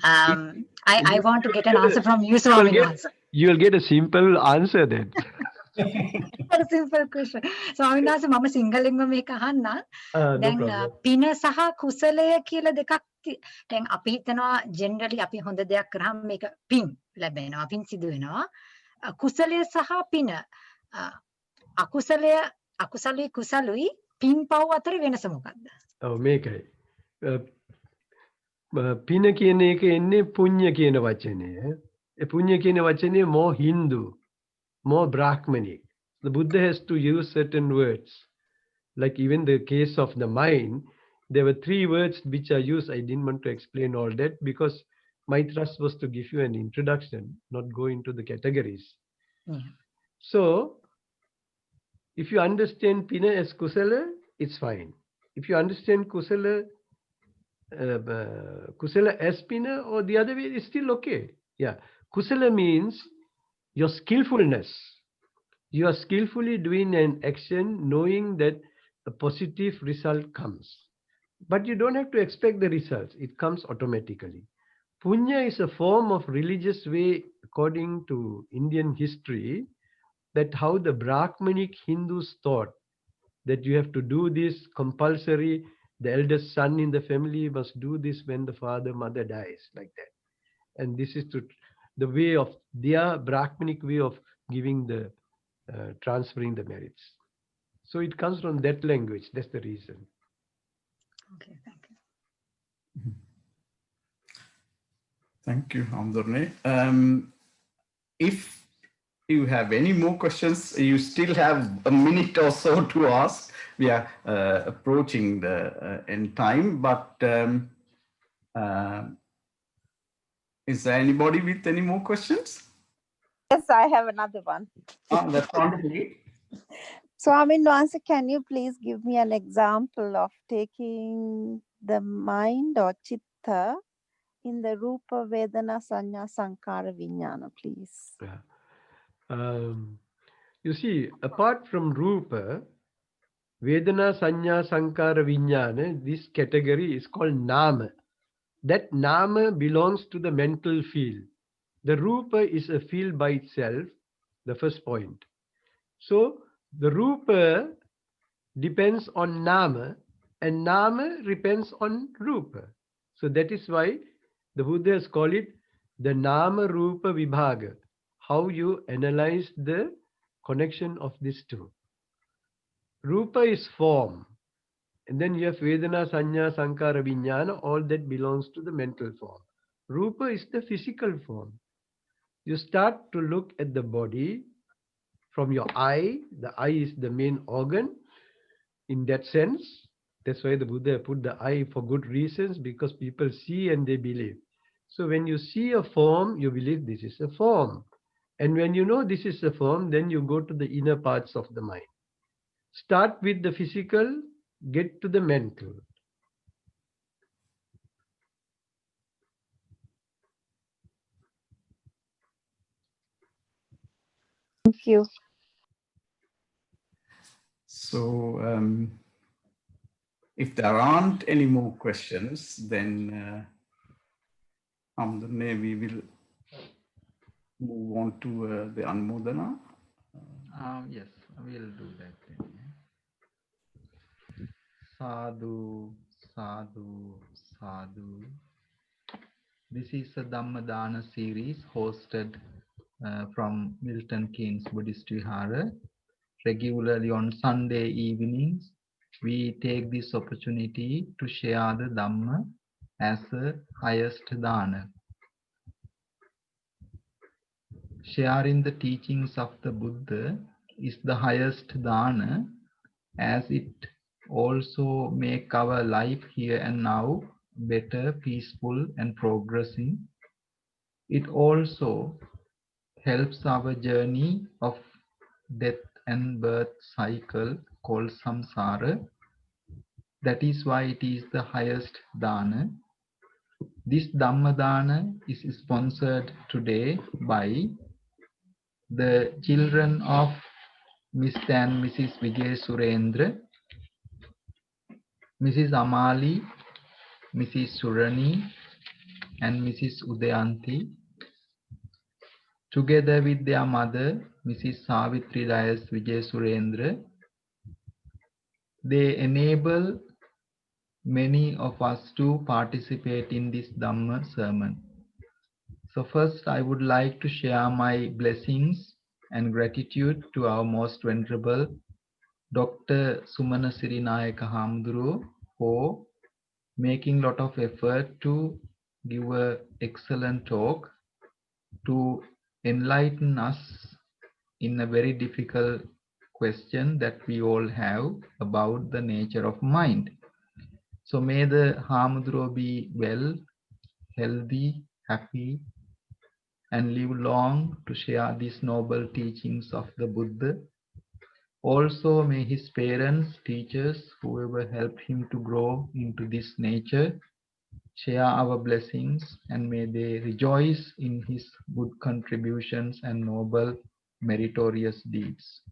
I want to get an answer from you, Swamin Wahanse. You'll get a simple answer then. A simple question. Swamin Wahanse, මම සිංහලෙන්ම මේක අහන්න. No දැන් problem. පින සහ කුසලය කියලා දෙකක් දැන් අපි හිතනවා ජෙනරලි අපි හොඳ දෙයක් කරාම මේක පින් ලැබෙනවා, පින් සිදු වෙනවා. කුසලය සහ පින අකුසලයි කුසලයි පින් පව් අතර වෙනස මොකක්ද? ඔව් මේකයි. පින කියන එක එන්නේ පුණ්‍ය කියන වචනය. ඒ පුණ්‍ය කියන වචනේ more Hindu, more Brahmanic. The Buddha has to use certain words. Like even the case of the mind, there were 3 words which are used. I didn't want to explain all that because my thrust was to give you an introduction, not go into the categories. Yeah. So, if you understand Pina as Kusala, it's fine. If you understand Kusala as Pina or the other way, it's still okay. Yeah. Kusala means your skillfulness. You are skillfully doing an action knowing that a positive result comes. But you don't have to expect the results. It comes automatically. Punya is a form of religious way, according to Indian history, that how the Brahmanic Hindus thought that you have to do this compulsory. The eldest son in the family must do this when the father, mother dies, like that. And this is the way of their Brahmanic way of giving the transferring the merits. So it comes from that language. That's the reason. Okay, thank you. Thank you, Amdurne. If you have any more questions, you still have a minute or so to ask. We are approaching the end time, but is there anybody with any more questions? Yes, I have another one. That's wonderful. Swamin Wahanse, can you please give me an example of taking the mind or chitta in the Rupa, Vedana, Sanya, Sankara, Vijnana, please? Yeah. You see, apart from Rupa, Vedana, Sanya, Sankara, Vijnana, this category is called Nama. That Nama belongs to the mental field. The Rupa is a field by itself, the first point. So, the Rupa depends on Nama and Nama depends on Rupa. So, that is why the Buddha has called it the Nama Rupa Vibhaga, how you analyze the connection of these two. Rupa is form. And then you have Vedana, Sanya, Sankara, Vijnana, all that belongs to the mental form. Rupa is the physical form. You start to look at the body, from your eye. The eye is the main organ in that sense. That's why the Buddha put the eye for good reasons, because people see and they believe. So when you see a form, you believe this is a form. And when you know this is a form, then you go to the inner parts of the mind. Start with the physical, get to the mental. Thank you. So if there aren't any more questions, then we will move on to the Anmodana. Yes, we'll do that then. Sadhu, sadhu, sadhu. This is a Dhammadana series hosted from Milton, Keynes Buddhist Vihara. Regularly on Sunday evenings, we take this opportunity to share the Dhamma as the highest dana. Sharing the teachings of the Buddha is the highest dana, as it also make our life here and now better, peaceful and progressing. It also helps our journey of death and birth cycle called samsara. That is why it is the highest dana. This Dhammadana is sponsored today by the children of Mr. and Mrs. Wijesurendra, Mrs. Amali, Mrs. Surani, and Mrs. Udayanthi, together with their mother, Mrs. Savithri Wijesurendra. They enable many of us to participate in this Dhamma sermon. So first, I would like to share my blessings and gratitude to our most venerable Dr. Sumana Nayaka Hamduru for making a lot of effort to give an excellent talk to enlighten us in a very difficult question that we all have about the nature of mind. So may the Hamduru be well, healthy, happy, and live long to share these noble teachings of the Buddha. Also may his parents, teachers, whoever helped him to grow into this nature, share our blessings, and may they rejoice in his good contributions and noble meritorious deeds.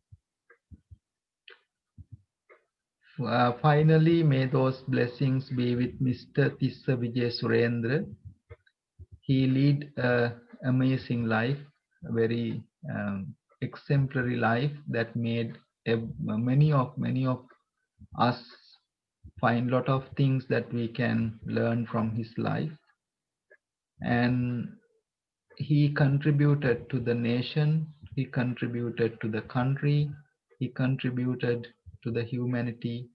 Finally, may those blessings be with Mr. Tissa Wijesurendra. He lead an amazing life, a very exemplary life that made many of us find a lot of things that we can learn from his life. And he contributed to the nation, he contributed to the country, he contributed to the humanity,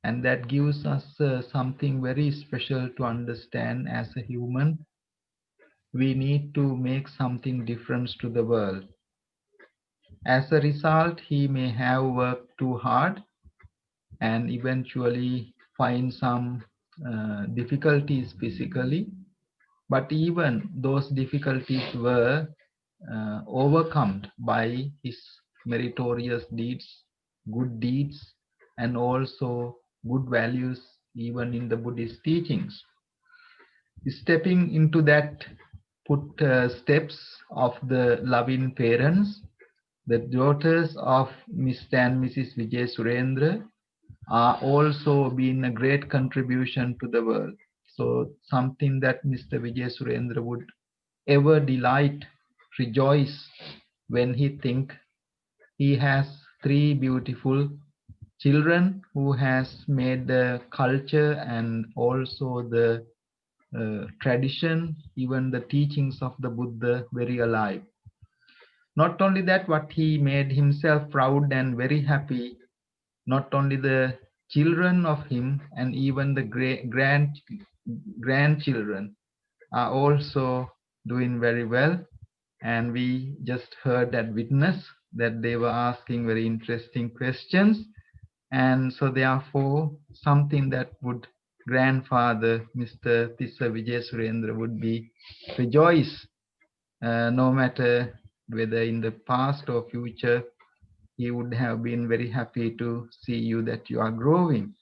and that gives us something very special to understand. As a human, we need to make something different to the world. As a result, he may have worked too hard and eventually find some difficulties physically, but even those difficulties were overcome by his meritorious deeds, good deeds, and also good values even in the Buddhist teachings. Stepping into that steps of the loving parents, the daughters of Mr. and Mrs. Wijesurendra are also being a great contribution to the world. So something that Mr. Wijesurendra would ever delight, rejoice when he think he has 3 beautiful children who has made the culture and also the tradition, even the teachings of the Buddha very alive. Not only that, but he made himself proud and very happy. Not only the children of him, and even the grandchildren are also doing very well. And we just heard that witness that they were asking very interesting questions. And so therefore, something that would grandfather, Mr. Tissa Wijesurendra, would be rejoice, no matter whether in the past or future, he would have been very happy to see you that you are growing.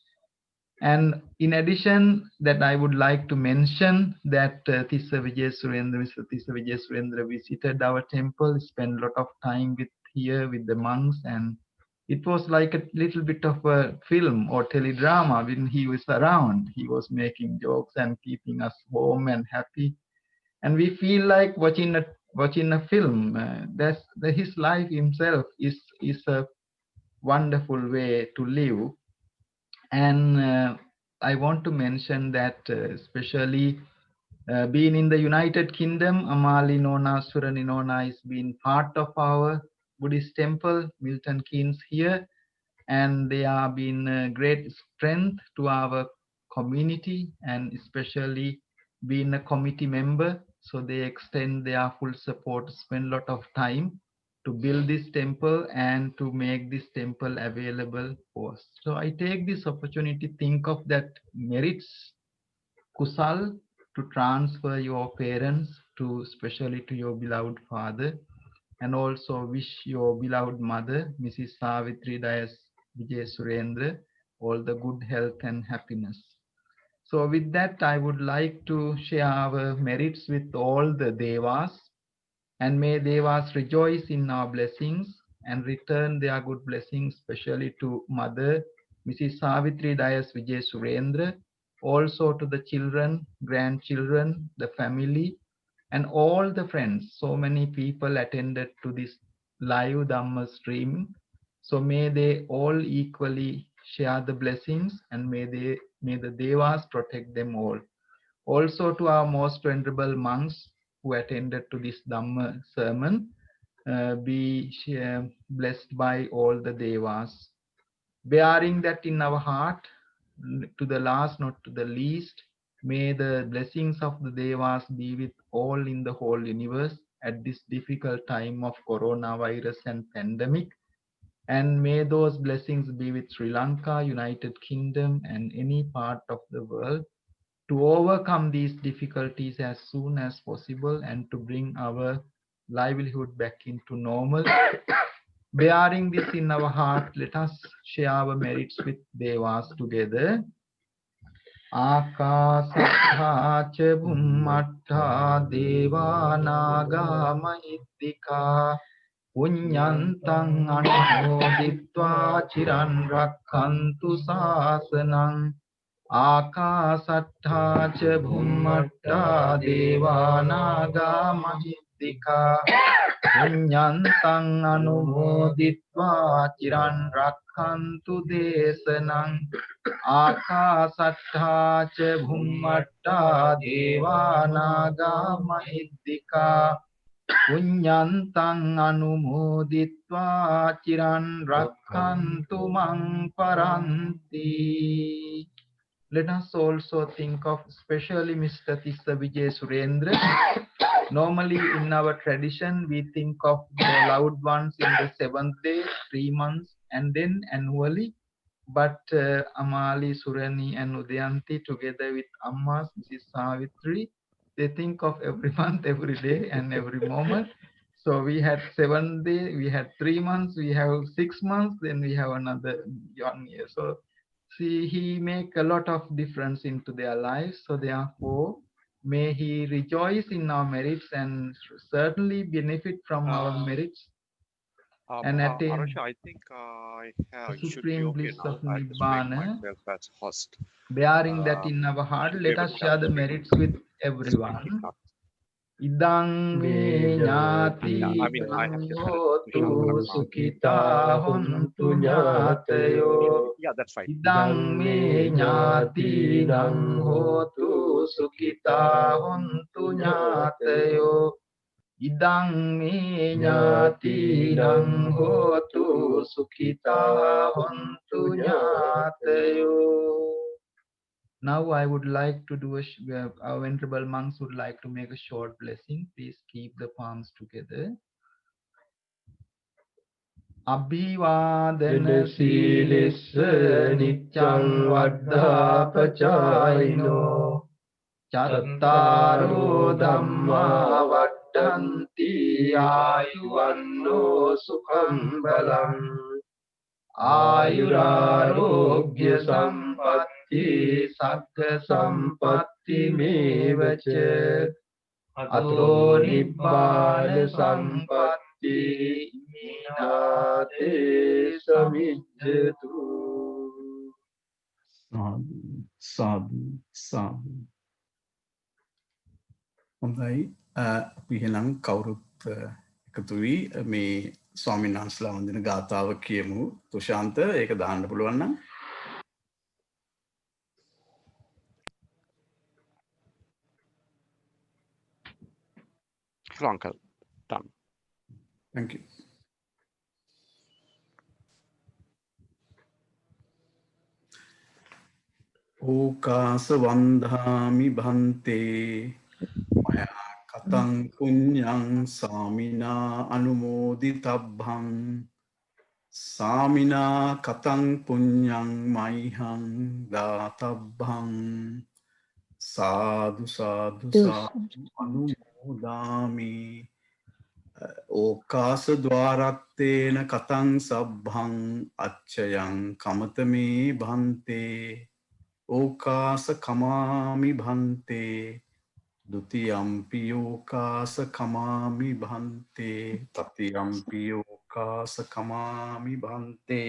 And in addition, that I would like to mention that Tissa Wijesurendra, Mr. Tissa Wijesurendra visited our temple, spent a lot of time here with the monks, and it was like a little bit of a film or teledrama when he was around. He was making jokes and keeping us warm and happy, and we feel like watching a film. His life himself is a wonderful way to live. And I want to mention that especially being in the United Kingdom, Amali Nona, Surani Nona is being part of our Buddhist temple, Milton, Keynes here, and they are being a great strength to our community, and especially being a committee member. So they extend their full support, spend a lot of time to build this temple and to make this temple available for us. So I take this opportunity to think of that merits, kusal, to transfer your parents to, especially to your beloved father, and also wish your beloved mother, Mrs. Savithri Wijesurendra, all the good health and happiness. So with that, I would like to share our merits with all the devas, and may devas rejoice in our blessings and return their good blessings, especially to Mother, Mrs. Savithri Wijesurendra, also to the children, grandchildren, the family, and all the friends. So many people attended to this live Dhamma stream. So may they all equally share the blessings, and may the devas protect them all. Also to our most venerable monks who attended to this Dhamma sermon, be blessed by all the devas. Bearing that in our heart, to the last, not to the least, may the blessings of the devas be with all in the whole universe at this difficult time of coronavirus and pandemic. And may those blessings be with Sri Lanka, United Kingdom, and any part of the world to overcome these difficulties as soon as possible and to bring our livelihood back into normal. Bearing this in our heart, let us share our merits with devas together. Akasattha ca bhummattha deva naga mahittika punyantang anumoditva chiran rakkantu sasanang. Akasattha ca bhummattha deva naga mahittika punyantang anumoditva chiran rakkantu desanang. Akasattha ca bhummattha deva naga mahittika punyantang anumoditva chiran rakkantu mang paranti. Let us also think of especially Mr. Tissa Wijesurendra. Normally in our tradition, we think of the loved ones in the 7th day, 3 months, and then annually. But Amali, Surani, and Udayanthi, together with Ammas, Mrs. Savithri, they think of every month, every day, and every moment. So we had 7 days, we had 3 months, we have 6 months, then we have another 1 year. So see, he make a lot of difference into their lives. So therefore, may he rejoice in our merits and certainly benefit from our merits. And attain I think I have the Supreme Bliss of Nibbana. myself as host. Bearing that in our heart, let us share the merits with everyone. Idang me nyati hotu sukhita hontu nyatayo. Yeah, that's right. Idang me nyati hotu sukhita hontu nyatayo. Idang me nyati hotu sukhita hontu nyatayo. Now I would like to do our Venerable monks would like to make a short blessing. Please keep the palms together. Abhivadana Silissa Nityam Vaddhapachayino Chattaro Dhamma Vaddhanti Ayuvanno Sukham Balam Ayurarogya Sampatti Sakka Sampatti Mevacha Ato Nibbana Sampatti Minate Samijjatu. සාදු සාදු. හොඳයි. අපි එහෙනම් කවුරුත් එකතු වී මේ ස්වාමීන් වහන්සේලා වන්දින ගාථාව කියමු. තුෂාන්ත ඒක දාන්න පුළුවන් නම්. Uncle, done. Thank you. Okasa vandhami bhante maya katang punyang samina anumoditabhang samina katang punyang maihang databhang sadhu sadhu sadhu anumodami okasa dwarattena katang sabbhang acchayang kamatame bhante okasa kamami bhante dutiyampi okasa kamami bhante tatiyampi okasa kamami bhante.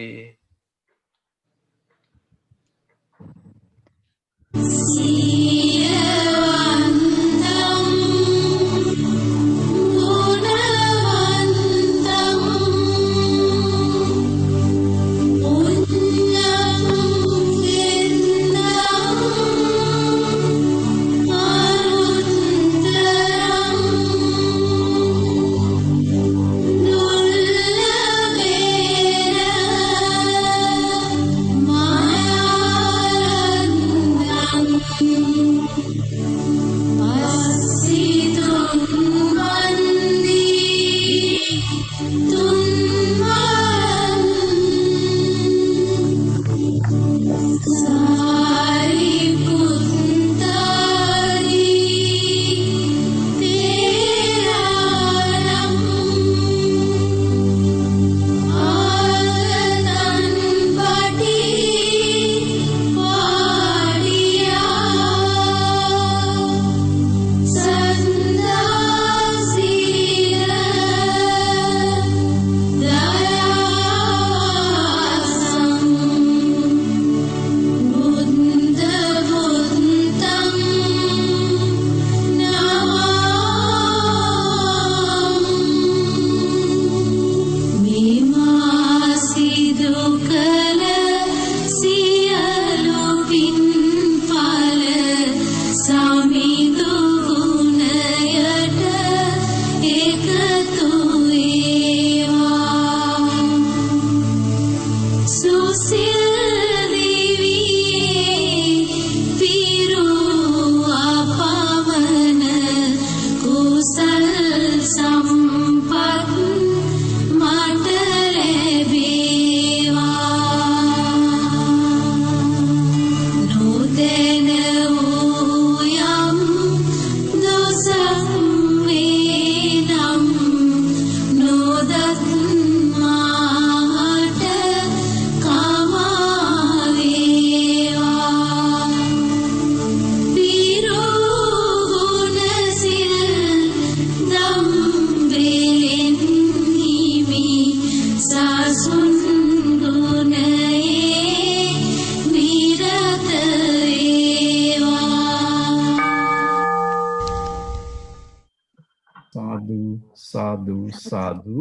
සාදු.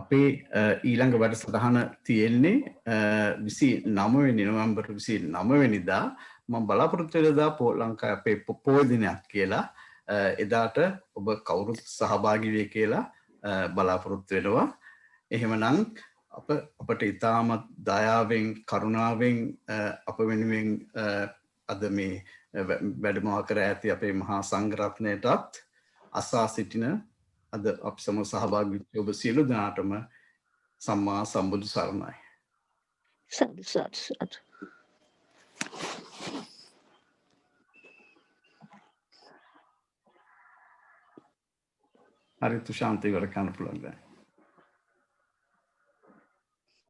අපේ ඊළඟ වැඩසටහන තියෙන්නේ 29 වෙනි නොවැම්බර් 29 වෙනිදා. මම බලාපොරොත්තු වෙලා ලංකාවේ අපේ පොය දිනයක් කියලා. එදාට ඔබ කවුරුත් සහභාගී වෙයි කියලා බලාපොරොත්තු වෙනවා. එහෙමනම් අපට ඉතාමත් දයාවෙන් කරුණාවෙන් අප වෙනුවෙන් අද මේ වැඩම කර ඇති අපේ මහා සංඝරත්නයටත් අසා සිටින අද අප සමග සහභාගී වෙච්ච ඔබ සියලු දෙනාටම සම්මා සම්බුදු සරණයි. Sadhu, sadhu, sadhu. හරි තුෂාන්ත ඉවර කරන්න පුළුවන් දැන්.